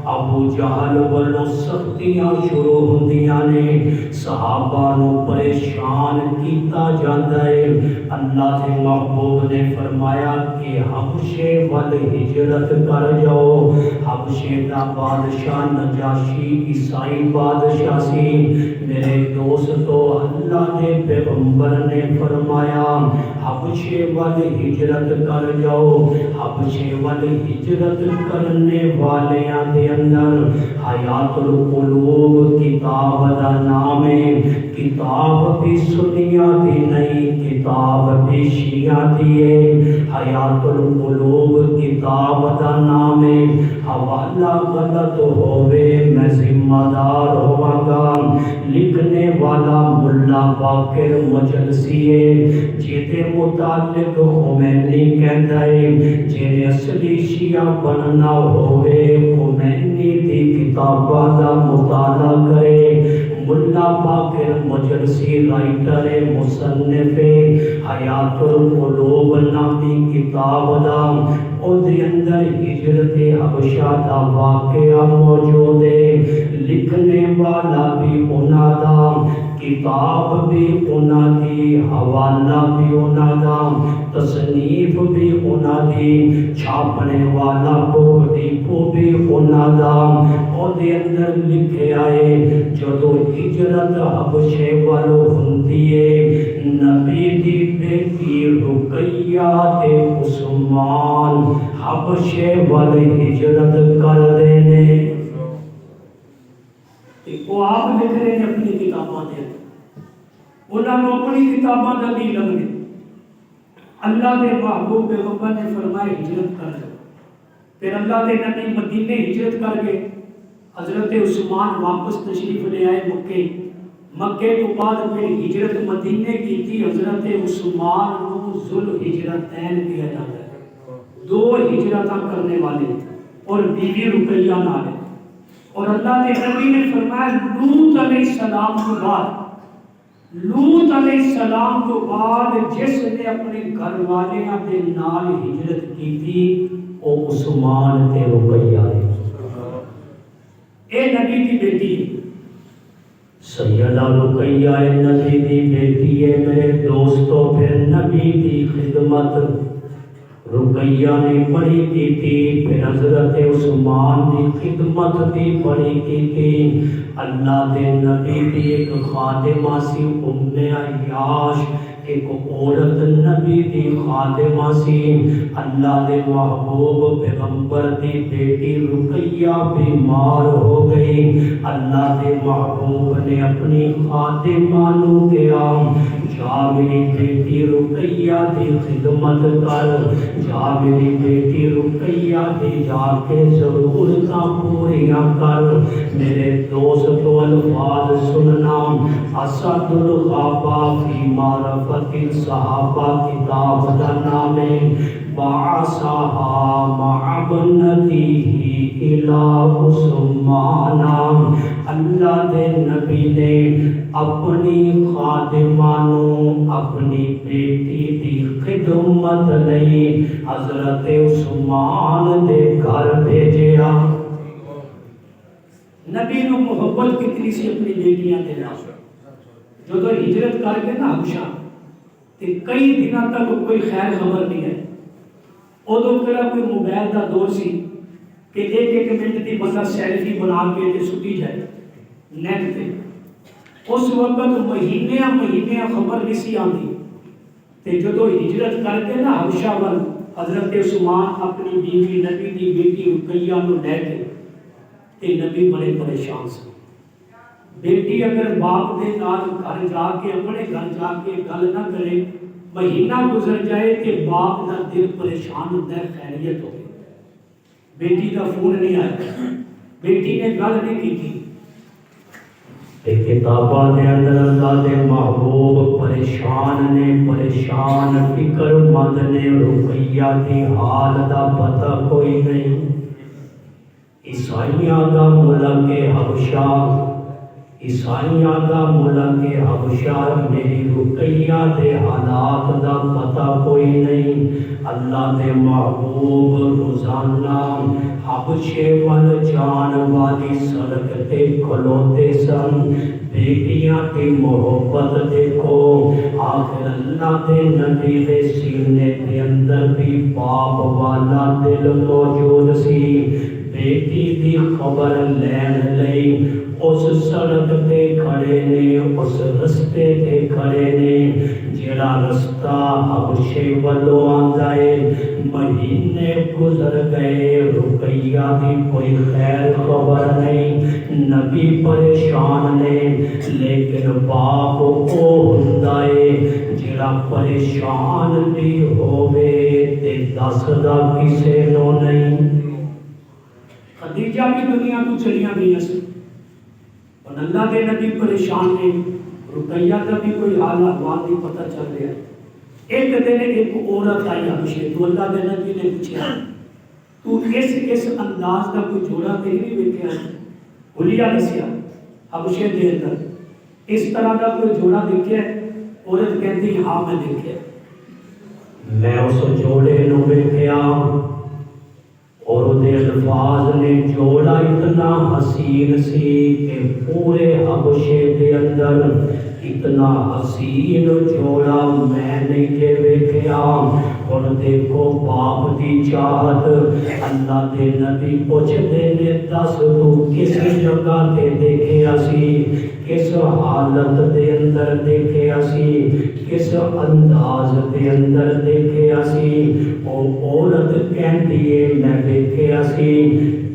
ابو جہل والوں سختیاں شروع ہوندیاں نے. صحابہ نو پریشان کیتا جاندا ہے. اللہ کے محبوب نے فرمایا کہ حبشے ول ہجرت کر جاؤ. حبشے دا بادشاہ نجاشی عیسائی بادشاہ سی. میرے دوستو اللہ کے پیغمبر نے فرمایا حبشے ول ہجرت کر جاؤ. حبشے ول ہجرت کرنے والیاں دے اندر حیات القلوب کتاب دا نام ہے. کتاب بھی سنیاں دی نہیں کتاب بھی شیعہ دی ہے. حیات القلوب کتاب دا نام ہے. حوالہ غلط ہوئے میں ذمہ دار ہوا گا. لکھنے والا ملا باقر مجلسی ہے جیتے متعلق خمینی کہتا ہے جنہیں اصلی شیعہ بننا ہوئے خمینی دی کتابہ دا مطالعہ کرے. ملا باقر مجلسی رائٹر مصنف حیات القلوب نامی کتاب دا او دے اندر ہجرت حبشہ دا واقعہ موجود ہے. لکھنے والا بھی انہاں دا کتاب بھی انہاں دی حوالہ بھی انہاں دا تصنیف بھی انہاں دی چھاپنے والا بک ڈپو بھی انہاں دا. او دے اندر لکھے آئے جدو ہجرت حبشے والو ہوندی ہے نبی دی بیٹی رقیہ تے عثمان حبشے والے ہجرت کر دینے. وہ آپ لکھ رہے ہیں اپنی کتاباں دے انہوں نے اپنی کتاباں دا بھی لگنے. اللہ دے محبوب پیغمبر نے فرمایا ہجرت کر دو. پھر اللہ دے نبی مدینے ہجرت کر گئے. حضرت عثمان واپس تشریف لے آئے مکے تو بعد پھر ہجرت مدینے کی تھی. حضرت عثمان کو ذل ہجرتین کیا جاتا ہے. 2 ہجرتاں کرنے والے اور بیوی رقیہ نال. اور اللہ کے نبی نے فرمایا لوط علیہ السلام کو بعد جس نے اپنے گھر والیاں دے نال ہجرت کی تھی وہ عثمان تے رقیہ ہے. اے نبی دی بیٹی سیدہ رقیہ نبی دی بیٹی ہے. میرے دوستو پھر نبی دی خدمت رقیہ نے بڑی کی تھی، پھر حضرت عثمان کی خدمت بھی بڑی کی تھی۔ اللہ دے نبی دی ایک خادمہ سی ام عیاش، ایک عورت نبی دی خادمہ سی۔ اللہ دے محبوب پیغمبر دی بیٹی رقیہ بیمار ہو گئی۔ اللہ دے محبوب نے اپنی خادمہ نو کہا، جا میری بیٹی رقیہ دی خدمت کر، جا میری بیٹی رقیہ دی جا کے ضرورتاں پوریاں کر۔ میرے دوست تو الفاظ سننا، اسد الغابہ فی معرفت الصحابہ کتاب کا نام ہے۔ بعثها مع ابنته الى عثمان، اللہ دے نبی نے اپنی خادمہ نو اپنی بیٹی دی خدمت لئی حضرت عثمان دے گھر بھیجیا۔ نبی نو محبت کتنی سی اپنی بیٹیاں دے نال، جو تو ہجرت کر کے نا حبشہ تے کئی دنوں تک کوئی خیر خبر نہیں ہے۔ ادو کہڑا کوئی موبائل کا دور سی کہ ایک ایک منٹ کی بندہ سیلفی بنا کے تے سٹی جائے نیٹ تے۔ اس وقت مہینیاں مہینیاں خبر نہیں سی آتی، تے جدو ہجرت کر کے نا حبشہ ول حضرت عثمان اپنی بیوی نبی دی بیٹی رقیہ نو لے کے تے نبی بڑے پریشان سے۔ بیٹی اگر باپ دے نال گھر جا کے اپنے گھر جا کے گل نہ کرے، مہینہ گزر جائے کہ باپ کا دل پریشان ہوتا ہے، خیریت ہو گئی، بیٹی کا فون نہیں آیا، بیٹی نے گل نہیں کی تھی۔ کتاباں دے اندر اللہ دے محبوب پریشان نے، پریشان فکر مند نے، رقیہ دی حال دا پتہ کوئی نہیں۔ عیسائیاں دا ملک حبشہ، عیسائیاں دا ملک حبشہ، میری رقیہ دے حالات دا پتہ کوئی نہیں۔ اللہ دے محبوب روزانہ حبشے ول جان والی سڑک تے کھلوتے سن، بیٹیاں کی محبت دیکھو۔ آخر اللہ دے نبی دے سینے دے اندر بھی باپ والا دل موجود سی۔ بیٹی دی خبر لین لئی اس سڑک تے کھڑے نے، اس رستے تے کھڑے نے جڑا رستہ حبشے والوں آندا ہے۔ مہینے گزر گئے، رقیہ دی کوئی خیر خبر نہیں، نبی پریشان نے، لیکن باپ او ہوندا ہے جڑا پریشان بھی ہووے تے دسدا کسے نو نہیں۔ خدیجہ بھی دنیا تو چلیاں گئی سی، اور اللہ کے نبی پریشان نے، رقیہ کا بھی کوئی حال احوال نہیں پتہ چل رہا۔ ایک دن ایک عورت آئی حبشے تو اللہ کے نبی نے پوچھا، تو اس انداز کا کوئی جوڑا تے نہیں ویکھیا؟ حلیہ دسیا حبشے دے اندر اس طرح کا کوئی جوڑا دیکھیا؟ عورت کہتی ہاں میں دیکھیا، میں اس جوڑے نو ویکھیا اور دے الفاظ نے جوڑا اتنا حسین سی کہ پورے حبشے دے اندر اتنا حسین جوڑا میں نہیں جے ویکھیا۔ اور دیکھو باپ دی چاہت، اللہ دے نبی پوچھتے نے دس تو کس جگہ تے دیکھیا سی، کس حالت دے اندر دیکھیا سی، کس انداز دے اندر دیکھیا سی؟ او عورت کہندی ہے میں دیکھیا سی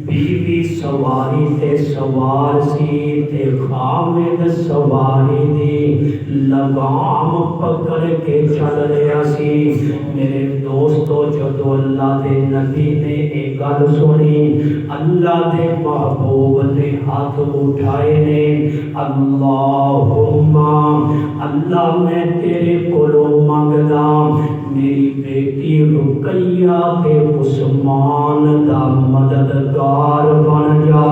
بیوی سواری تے سوار سی تے خامد سواری دی لگام پکڑ کے چل رہا سی۔ میرے دوستو جدو اللہ دے نبی نے ایک گل سنی، اللہ دے محبوب نے ہاتھ اٹھائے نے، اللہم اللہ میں تیرے کولوں منگدا میری بیٹی رقیہ کے عثمان دا مددگار بن جا۔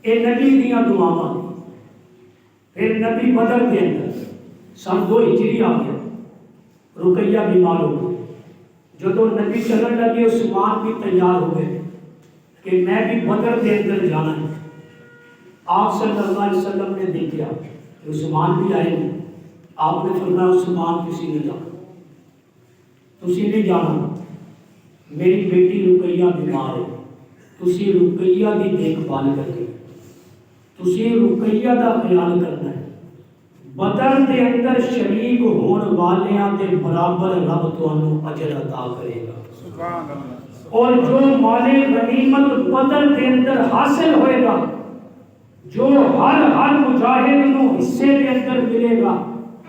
اے نبی دیاں دعاواں۔ پھر نبی بدر کے اندر سن 2 ہجری آ گیا، رقیہ بیمار ہو گئی۔ جدو نبی چلن لگے عثمان بھی تیار ہو گئے کہ میں بھی بدر کے اندر جانا ہے۔ آپ صلی اللہ علیہ وسلم نے دیکھا کہ عثمان بھی آئے ہیں، آپ نے فرمایا عثمان کسی نے جانا۔ تسی نہیں جانا میری بیٹی رقیہ بیمار ہے، تسی رقیہ دی دیکھ بھال کرنی، تسی رقیہ دا خیال کرنا ہے۔ بدر دے اندر شریک ہون والیاں دے برابر رب تانوں اجر عطا کرے گا۔ سبحان اللہ۔ اور جو مال غنیمت بدر دے اندر حاصل ہوئے گا، جو ہر مجاہد نو حصے دے اندر ملے گا،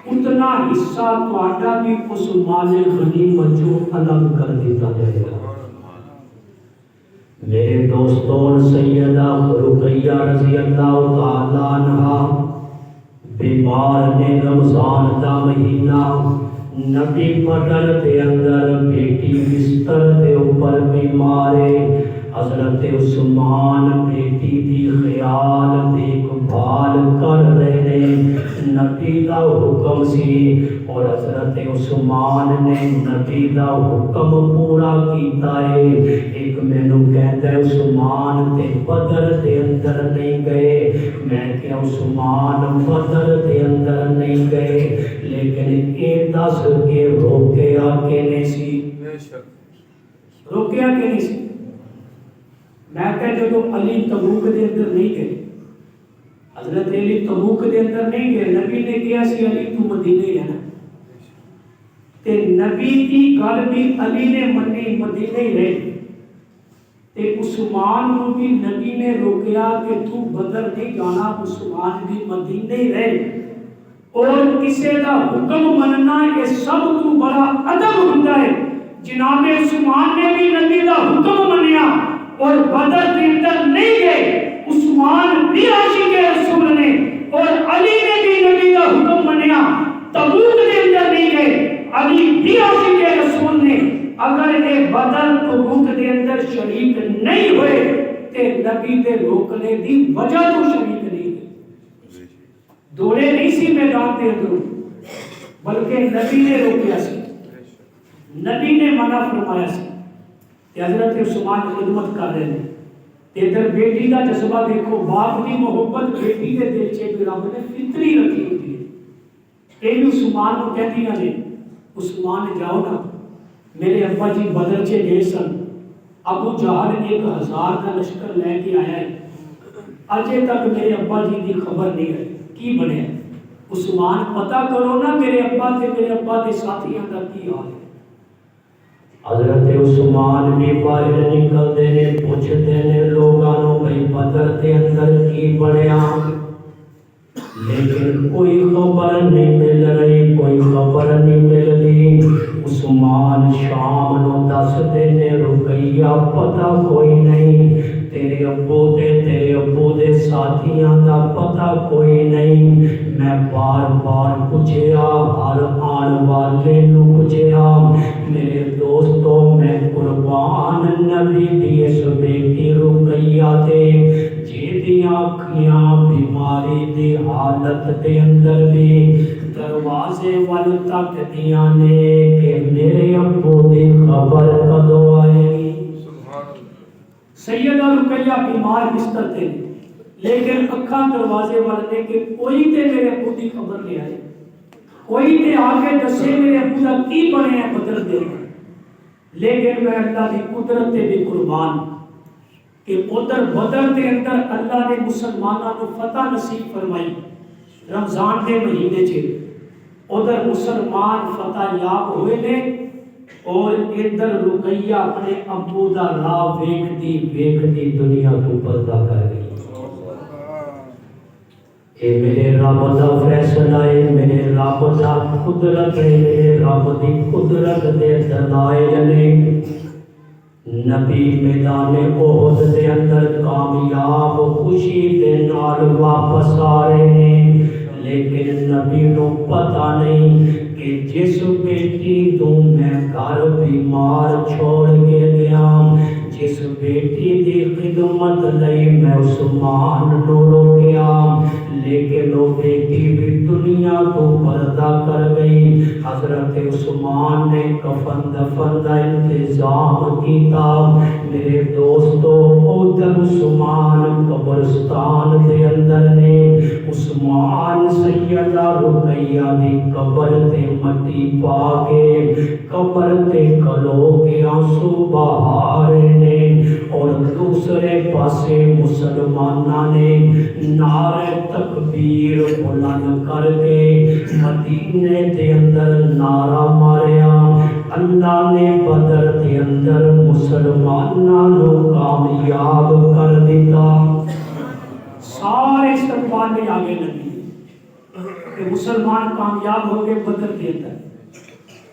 اتنا حصہ تہاڈا بھی اس مال غنیمت جو الگ کر دیتا جائے گا۔ میرے دوستوں، سیدہ رقیہ رضی اللہ تعالی عنہا بیمار نے، رمضان دا مہینہ، نبی بدر دے اندر بیٹی بستر دے اوپر بیمار ہے، حضرت عثمان بیٹی دی خیال دیکھ بھال کر رہے ہیں، نبی دا حکم سی اور حضرت عثمان نے نبی دا حکم پورا کیتا ہے۔ ایک مینوں کہتا ہے عثمان تے بدر دے اندر نہیں گئے، میں کہ عثمان بدر دے اندر نہیں گئے، لیکن یہ دس کے روکیا کینے سی، روکیا کینے سی؟ میں کہتا جو علی تبوک دے اندر نہیں گئے، حضرت علی تبوک دے اندر نہیں گئے، نبی نے کیا سی علی تو مدینے رہنا، تے نبی کی گل بھی علی نے منی، مدینے ہی رہے، تے عثمان کو بھی نبی نے روکیا کہ تو بدر نہیں جانا، عثمان بھی مدینے ہی رہے۔ اور کسی دا حکم مننا یہ سب تو بڑا ادب ہوتا ہے۔ جناب عثمان نے بھی نبی دا حکم منیا اور بدر کے اندر نہیں گئے، عثمان بھی عاشق رسول نے، اور علی نے بھی نبی دا حکم منیا، تبوک کے اندر نہیں گئے، علی بھی عاشق رسول نے۔ اگر یہ بدر تبوک کے اندر شریک نہیں ہوئے تے نبی دے روکنے دی وجہ تو شریک نہیں ہے، دوڑے نہیں سی میدان دے اندر، بلکہ نبی نے روکیا سی، نبی نے منع فرمایا سی، کہ حضرت عثمان خدمت کر رہے ہیں، تے ادھر بیٹی دا جذبہ دیکھو، باپ دی محبت بیٹی دے دل چ بھی رب نے فطری رکھی ہوتی ہے۔ یہ عثمان کو کہتی ہیں عثمان جاؤ نا، میرے ابا جی بدر چ گئے سن، ابو جہل 1000 کا لشکر لے کے آیا ہے، اجے تک میرے ابا جی دی خبر نہیں ہے کی بنے۔ عثمان پتہ کرو نا میرے ابا تے ساتھیاں دا کی حال ہے۔ حضرت عثمان بھی باہر نکلتے ہیں، پوچھتے ہیں لوگوں بھائی بدر کے اندر کی بنیا، لیکن کوئی خبر نہیں مل رہی، کوئی خبر نہیں مل رہی۔ عثمان شام نو دس دن رقیہ پتہ کوئی نہیں، تیرے ابو دے ساتھیاں دا پتہ کوئی نہیں۔ میں بار بار پوچھیا، ہر آن والے نو پوچھیا، میرے دوستو میں قربان نبی دی اس بیٹی رقیہ تے جیدیاں اکھیاں بیماری دی حالت دے اندر بھی دروازے وال تک دیاں نے کہ میرے ابو دی خبر کدوں آئے گی۔ سیدہ رقیہ بیمار بستر تے، لیکن اکھاں دروازے والے کہ کوئی تے میرے ابو دی خبر لے آئے، کوئی تے آ کے دسے میرے ابو دا کی بنے ہے بدر دے۔ لیکن میں اللہ دی قدرت تے بھی قربان کہ ادھر بدر دے اندر اللہ نے مسلمانوں کو فتح نصیب فرمائی، رمضان کے مہینے چ ادھر مسلمان فتح یاب ہوئے نے، اور ادھر رقیہ اپنے ابو دا راہ ویکھدی دنیا تو پردہ کر گئی۔ اے میرے رب دا فیصلہ ہے، میرے رب دا قدرت ہے، میرے رب دی قدرت دے دلائل نے۔ نبی میدان احد دے اندر کامیاب خوشی دے نال واپس آ رہے ہیں، لیکن نبی نو پتہ نہیں کہ جس بیٹی تو میں گھر بیمار چھوڑ کے گیا، جس بیٹی دی خدمت لئی میں عثمان نو روکیا، لیکن وہ بیٹی بھی دنیا تو پردہ کر گئی۔ حضرت عثمان نے کفن دفن کا انتظام کیتا، میرے دوستو ادھر عثمان قبرستان دے اندر نے عثمان سیدہ رقیہ دی قبر تے مٹی پا کے قبر تے کھلو کے آنسو بہا رہے نے، اور دوسرے پاسے مسلمانہ نے نعرہ تکبیر بلند کر کے مدینے دے اندر نعرہ ماریا۔ اللہ نے بدر دے اندر مسلمانہ نو کامیاب کر دیتا۔ سارے استقبال میں آگے لگی کہ مسلمان کامیاب ہو گئے بدر کے اندر۔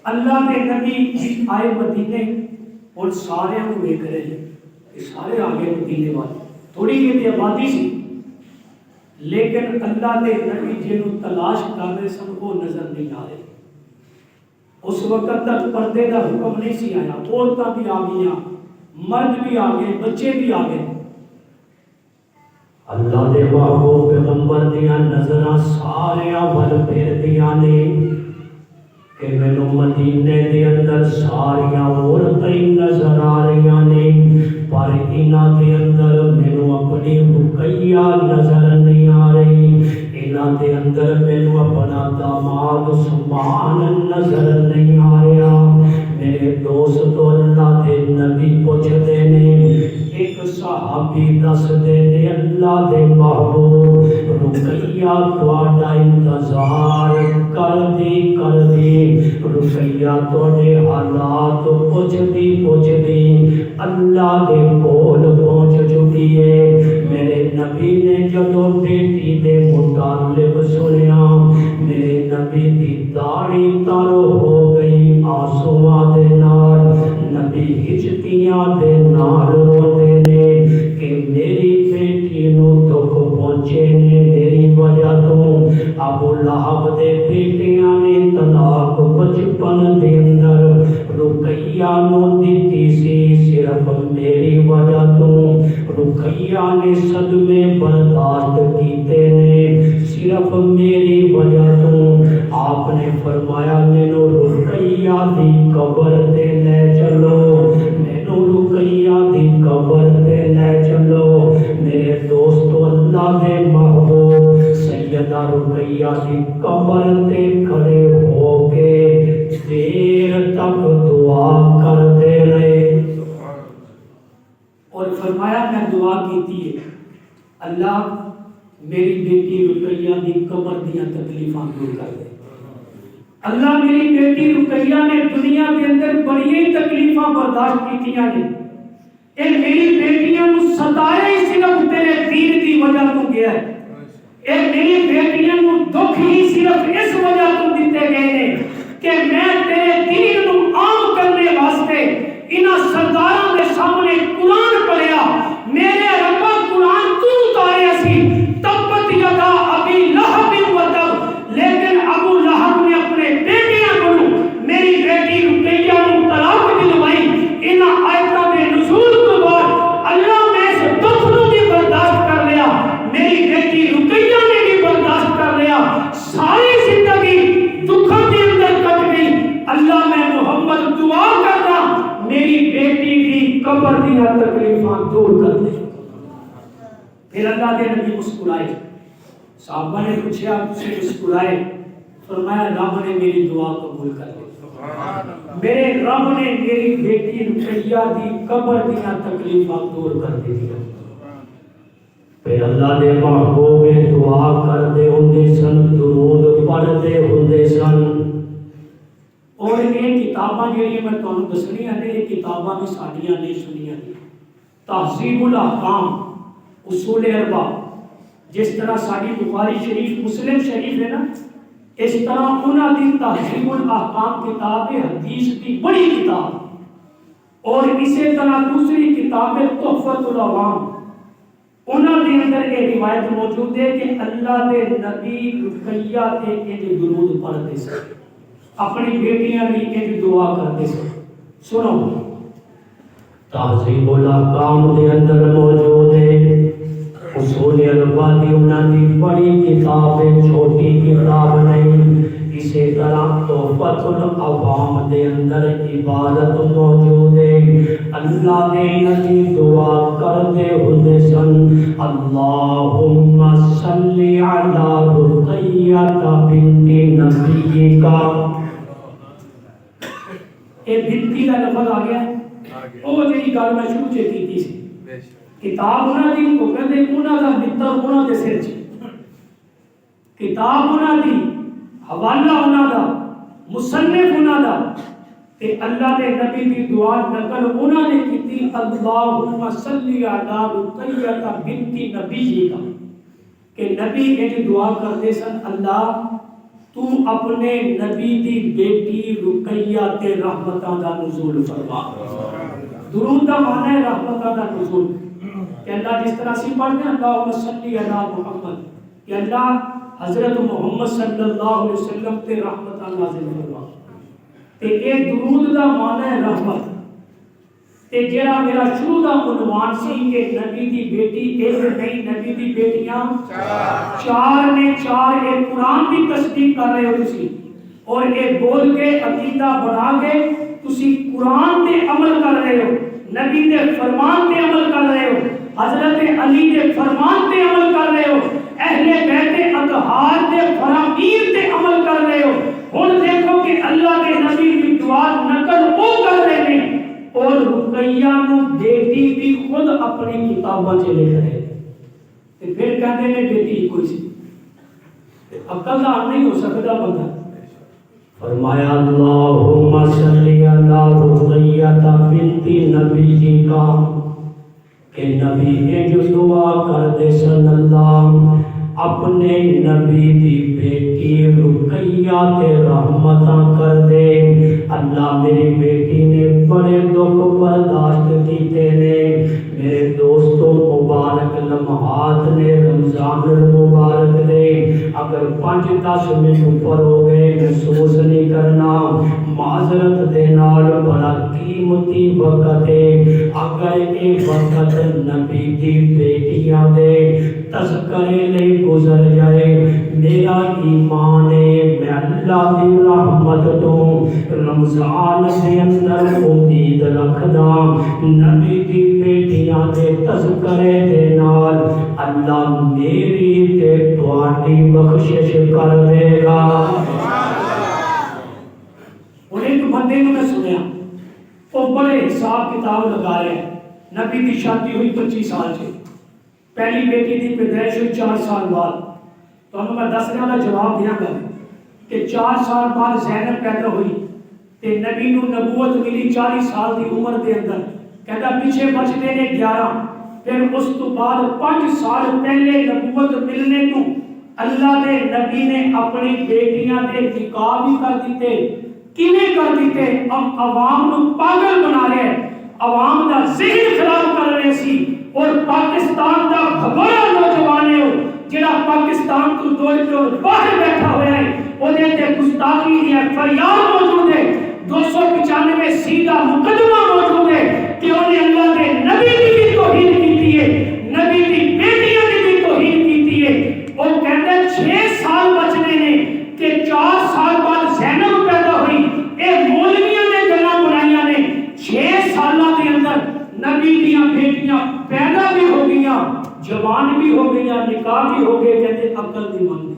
اللہ کے نبی آئے مدینے اور سارے کو دیکھ رہے ہیں کہ سارے آگے مدینے والے، تھوڑی یہ آبادی سی، لیکن اللہ کے نبی جنہوں تلاش کر رہے سن وہ نظر نہیں آ رہے۔ اس وقت تک پردے کا حکم نہیں سی آیا، عورتیں بھی آ گئی، مرد بھی آ گئے، بچے بھی آ گئے۔ اللہ دے محبوب پیغمبر دیاں نظراں ساریاں ول پھر دیاں نے کہ مینو مدینے دے اندر ساریاں عورتیں نظر آ رہی نے، پر انہاں دے اندر مینو اپنی رقیہ نظر نہیں آ رہی، انہاں دے اندر مینو اپنا داماد عثمان نظر نہیں آ رہا۔ میرے دوستو اللہ دے نبی پوچھتے نے، ایک صحابی دس دے نے اللہ دے محبوب رقیہ تہاڈا انتظار کر دی رقیہ تہاڈے حالات پوچھدی اللہ دے کول پہنچ چکی ہے۔ میرے نبی نے جدو بیٹی دے متعلق سنیا، میرے نبی دی داڑھی تر ہو گئی آنسواں دے نال، نبی ہچکیاں دے نال روندے نے کہ میری بیٹی نو دکھ پہنچے نے میری وجہ تو۔ ابو لہب دے بیٹیاں نے طلاق بچپن دے اندر رقیہ نو دتی سی صرف میری وجہ تو۔ رقیہ نے صدمے برداشت کیتے نے صرف میری وجہ تو۔ آپ نے فرمایا مینو رقیہ دی قبر تے لے چلو، مینو رقیہ دی قبر تے لے چلو۔ میرے دوستو اللہ دے محبوب سیدہ رقیہ دی قبر تے کھڑے ہو کے دیر تک دعا کرتے رہے، اور فرمایا میں دعا کیتی ہے اللہ میری بیٹی رقیہ دی قبر دیا تکلیفاں دور کر دے۔ اللہ میری بیٹی رقیہ نے دنیا کے اندر بڑی تکلیفاں برداشت کیتیاں نے، اے میری بیٹیاں نو ستایا ہی صرف تیرے دین دی وجہ تو گیا ہے، اے میری بیٹیاں نو دکھ ہی صرف اس وجہ تو دیتے گئے نے کہ میں تیرے دین نو عام کرنے واسطے انہاں سرداراں دے سامنے قرآن پڑھیا، میرے ربا قرآن تو اتاریا سی تبت یدا ابی لہب و تب، لیکن ابو لہب نے اپنے بیٹیاں کو میری بیٹی رقیہ نو طلاق دلوائی۔ انہاں آیتاں دے نزول تو بعد اللہ میں اس دکھ نو بھی برداشت کر لیا، میری بیٹی رقیہ نے بھی برداشت کر لیا، ساری زندگی دکھوں کے اندر کٹ گئی۔ اللہ میں محمد دعا کرنا میری بیٹی کی قبر دیا تکلیفاں دور کر دے۔ پھر اللہ کے نبی مسکرائے، صحابہ نے پوچھا آپ سے مسکرائے، فرمایا رب نے میری دعا قبول کر لی، میرے رب نے میری بیٹی رقیہ دی قبر دیا تکلیفاں دور کر دی۔ پھر اللہ دے محبوب دعا کردے ہوندے سن، درود پڑھدے ہوندے سن۔ اور یہ کتاباں جڑی میں تانوں دسنیاں نے، یہ کتاباں بھی ساڈیاں نہیں سنیاں نے۔ تہذیب الاحکام، اصول اربع، جس طرح ساری بخاری شریف مسلم شریف ہے نا، اس طرح انہاں دی تہذیب الاحکام کتاب حدیث کی بڑی کتاب، اور اسی طرح دوسری کتاب تحفۃ العوام، انہاں دے اندر یہ روایت موجود ہے کہ اللہ دے نبی رقیہ تے انج درود پڑھتے سن، اپنی بیٹیاں بھی انج دعا کرتے سن۔ سنو تہذیب الاحکام دے اندر موجود ہے، اصول اربع دی انہاں دی بڑی کتاب ہے، چھوٹی کتاب نہیں۔ اسی طرح تحفۃ العوام دے اندر عبادت موجود ہے۔ اللہ دے نبی دعا کرتے ہوندے سن اللہم صلی علی رقیہ بنت نبیک. یہ بنتی کا لفظ آ گیا وہ جی گل میں شروع سے کی سی کتاب انہاں دی وہ کہندے انہاں دا متر انہاں دے سر چ کتاب انہاں دی حوالہ انہاں دا مصنف انہاں دا تے اللہ دے نبی دی دعا نقل انہاں نے کیتی اللہم صلی علی رقیہ بنت نبیک کہ نبی یہ دعا کرتے سن اللہ تو اپنے نبی دی بیٹی رقیہ تے رحمتاں دا نزول فرما. درود دا معنی ہے رحمتاں دا نزول کہ اللہ جس طرح سے پڑھتے ہیں اللہم صلی علی محمد کہ اللہ حضرت محمد صلی اللہ علیہ وسلم تے رحمتاں نازل فرما. تے اے درود دا معنی ہے رحمت. تے جڑا میرا شروع دا عنوان سی کہ نبی دی بیٹی ایک نہیں نبی دی بیٹیاں چار نے چار ایک قرآن کی تصدیق کر رہے ہو تسی اور ایک بول کے عقیدہ بنا کے تسی قرآن تے عمل کر رہے ہو نبی دے فرمان تے عمل کر رہے ہو حضرت علی دے فرمان تے عمل کر رہے ہو اہل بیت اطہار دے فرامین تے عمل کر رہے ہو. ہن دیکھو کہ اللہ کے نبی کی دعا نقل وہ کر رہے ہیں اور رقیہ نو بیٹی بھی خود اپنی کتاباں چ لکھ رہے تے پھر کہتے ہیں بیٹی کوئی سی عقل دا نہیں ہو سکتا بندہ. فرمایا اللہم صلی علی رقیہ بنت نبیک کہ نبی نے جو دعا کر دے صلی اللہ اپنے نبی دی بیٹی رقیہ تے رحمتاں کر دے. اللہ میری بیٹی نے بڑے دکھ برداشت کیتے نے میرے دوستوں مبارک لمحات نے رمضان المبارک دے اگر 5-10 منٹ اوپر ہو گئے محسوس نہیں کرنا معذرت دے نال بڑا قیمتی وقت ہے. اگر یہ وقت نبی دی بیٹیاں دے تذکرے لئی گزر جائے میرا ایمان ہے میں اللہ دی رحمت تو رمضان دے اندر امید رکھدا نبی دی بیٹیاں دے تذکرے دے نال اللہ میری تے تواڈی بخشش کر دے گا. اور ایک بندے نے میں سنیا وہ بڑے حساب کتاب لگا رہے ہیں نبی دی شادی ہوئی 25 سال سے پہلی بیٹی دی پیدائش ہوئی 4 سال بعد تو میں 10 کا جواب دیا گا کہ 4 سال بعد زینب پیدا ہوئی تے نبی نو نبوت ملی 40 سال دی عمر دے اندر کہتا پیچھے بچتے نے 11 پھر اس تو بعد 5 سال پہلے نبوت ملنے تو اللہ دے نبی نے اپنی بیٹیاں دے نکاح بھی کر دیتے. کیویں کر دیتے؟ اب عوام نو پاگل بنا رہے عوام دا ذہن خراب کر رہے سی اور پاکستان دا بھگوڑا نوجوان ہے جڑا پاکستان تو دوڑ کے باہر بیٹھا ہوا ہے وہ تے گستاخی دی فریاد موجود ہے 295 سیدھا مقدمہ موجود ہے کہ انہیں اللہ کے نبی کی بھی توہین کیتی ہے نبی کی بیٹیاں کی بھی توہین کیتی ہے. وہ کہتے ہیں 6 سال بچنے نے کہ 4 سال بعد زینب پیدا ہوئی اے مولویاں نے گلاں بنائیاں نے 6 سالہ کے اندر نبی دیاں بیٹیاں پیدا بھی ہو گئیاں جوان بھی ہو گئیاں نکاح بھی ہو گئے کہتے عقل دی مند.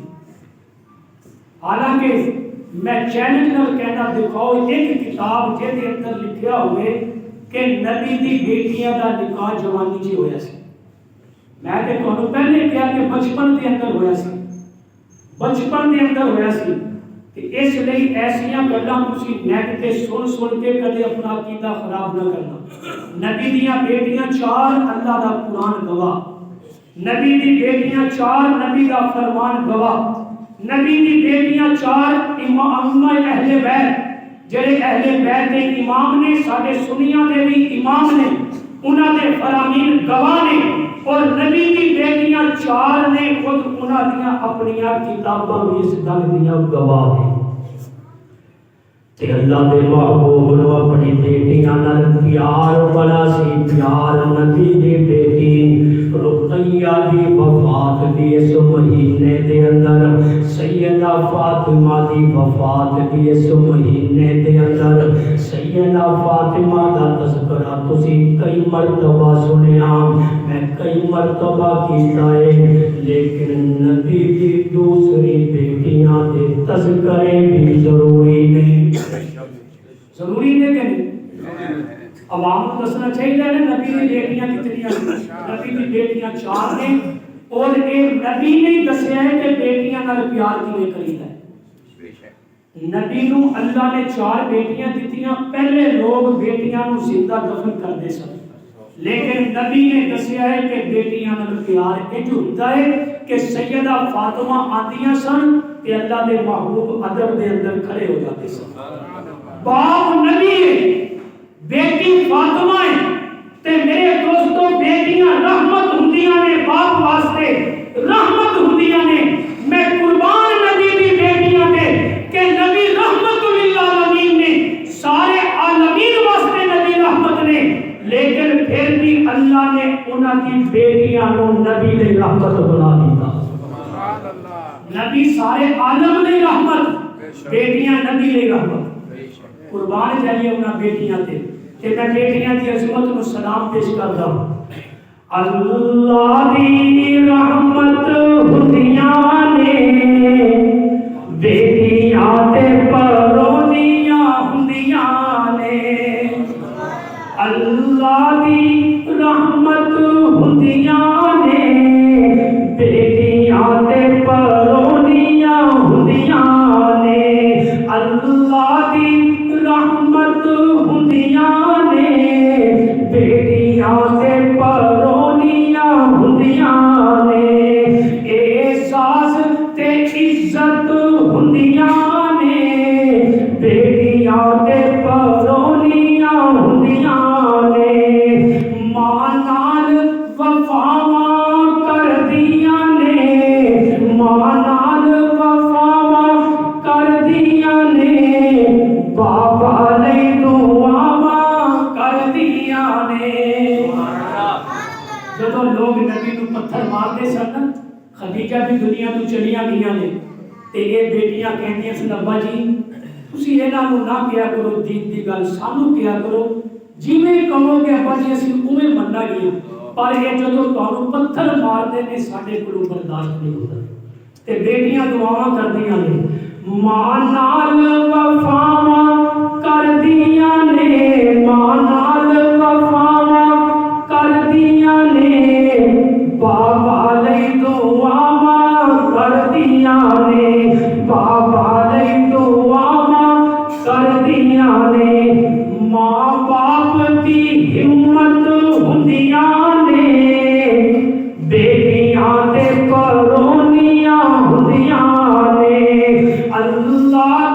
حالانکہ میں چیلنج نال کہنا دکھاؤ ایک کتاب جے دے اندر لکھیا ہوئے کہ نبی دی بیٹیاں دا نکاح جوانی چ ہویا سی. میں تے تانوں پہلے کہا کہ بچپن دے اندر ہویا سی بچپن دے اندر ہویا سی تے اس لئی ایسیاں گلاں تسی نیٹ تے سن کے کدے اپنا عقیدہ خراب نہ کرنا. نبی دیاں بیٹیاں 4 اللہ دا قرآن گواہ نبی دی بیٹیاں 4 نبی دا فرمان گواہ نبی دی بیٹیاں 4 امام اہل بیت جڑے اہل بیت دے امام نے ساڈے سنیاں دے بھی امام نے انہاں دے فرامین گواہ نے اور نبی دی بیٹیاں 4 نے خود انہاں دیاں اپنیاں کتاباں بھی اس گل دیاں گواہ ہیں. تے اللہ دے محبوب نو اپنی بیٹیاں نال پیار بڑا سی. پیار نبی دی بیٹی رقیہ دی وفات دی اس مہینے دے اندر، سیدہ فاطمہ دی وفات دی اس مہینے دے اندر. سیدہ فاطمہ دا تذکرہ تسی کئی مرتبہ سنیا، میں کئی مرتبہ کیتا ہے، لیکن نبی دی دوسری بیٹیاں دے تذکرے بھی ضروری نہیں. ضروری نہیں کہ نہیں؟ عوام کو دسنا چاہیے نا نبی کی بیٹیاں کتنی ہیں. نبی کی بیٹیاں 4 نے، اور ایک نبی نے دسیا ہے کہ بیٹیاں نال پیار کیویں کریدا ہے. نبی نو اللہ نے 4 بیٹیاں دتیاں. پہلے لوگ بیٹیاں نو زندہ دفن کردے سن، لیکن نبی نے دسیا ہے کہ بیٹیاں نال پیار انج ہوندا ہے کہ سیدہ فاطمہ آندیاں سن کہ اللہ دے محبوب ادب دے اندر کھڑے ہو جاتے سن. باپ نبی ہے، بیٹی فاطمہ ہے، تے میرے دوستو بیٹیاں رحمت ہوندیاں نے، باپ واسطے رحمت ہوندیاں نے. میں قربان نبی دی بیٹیاں تے کہ نبی رحمت للعالمین نے، سارے عالمین واسطے نبی رحمت نے، لیکن پھر بھی اللہ نے انہاں دی بیٹیاں نو نبی دی رحمت بنا دیا. نبی سارے عالم دی رحمت، بیٹیاں نبی دی رحمت. قربان جائیے انہاں بیٹیاں تے کہ میں بیٹیاں دی عظمت نو سلام پیش کردا ہوں. اللہ دی رحمت ہوندیاں نے، بیٹیاں تے پرونیاں ہوندیاں نے. اللہ دی رحمت ہوندیاں نے، بیٹیاں تے پرونیاں ہوندیاں نے. اللہ دی رحمت ہوندیاں نے، بیٹیاں تے پرونیاں ہوندیاں نے. احساس تے عزت ہوندیاں نے، بیٹیاں تے پرونیاں ہوندیاں نے. ماں نال وفاواں کردیاں نے، ماں نال وفاواں کردیاں نے، بابا لئی دعاواں کردیاں نے. جدو لوگ نبی نو پتھر مارتے سن، خدیجہ بھی دنیا تو چلیاں گئیاں نے، تے یہ بیٹیاں کہندیاں سن ابا جی تسی انہاں نو نہ کیا کرو دین دی گل، سانو کیا کرو، جویں کہو گے ابا جی اسی اوویں مننا گے. پر یہ جدو تانوں پتھر مارتے نے ساڈے کولوں برداشت نہیں ہوندا. تے بیٹیاں دعاواں کردیاں نے، ماں نال وفاواں کردیاں نے، ماں نال وفاواں کردیاں نے، بابا لئی دعاواں کردیاں نے، بابا لئی دعاواں کردیاں نے. ماں باپ دی ہمت ہوندیاں نے، بیٹیاں تے پرونیاں ہوندیاں نے. اللہ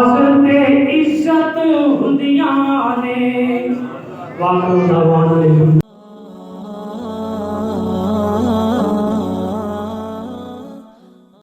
نماز تے عزت ہندیاں نے واقعہ دعوانا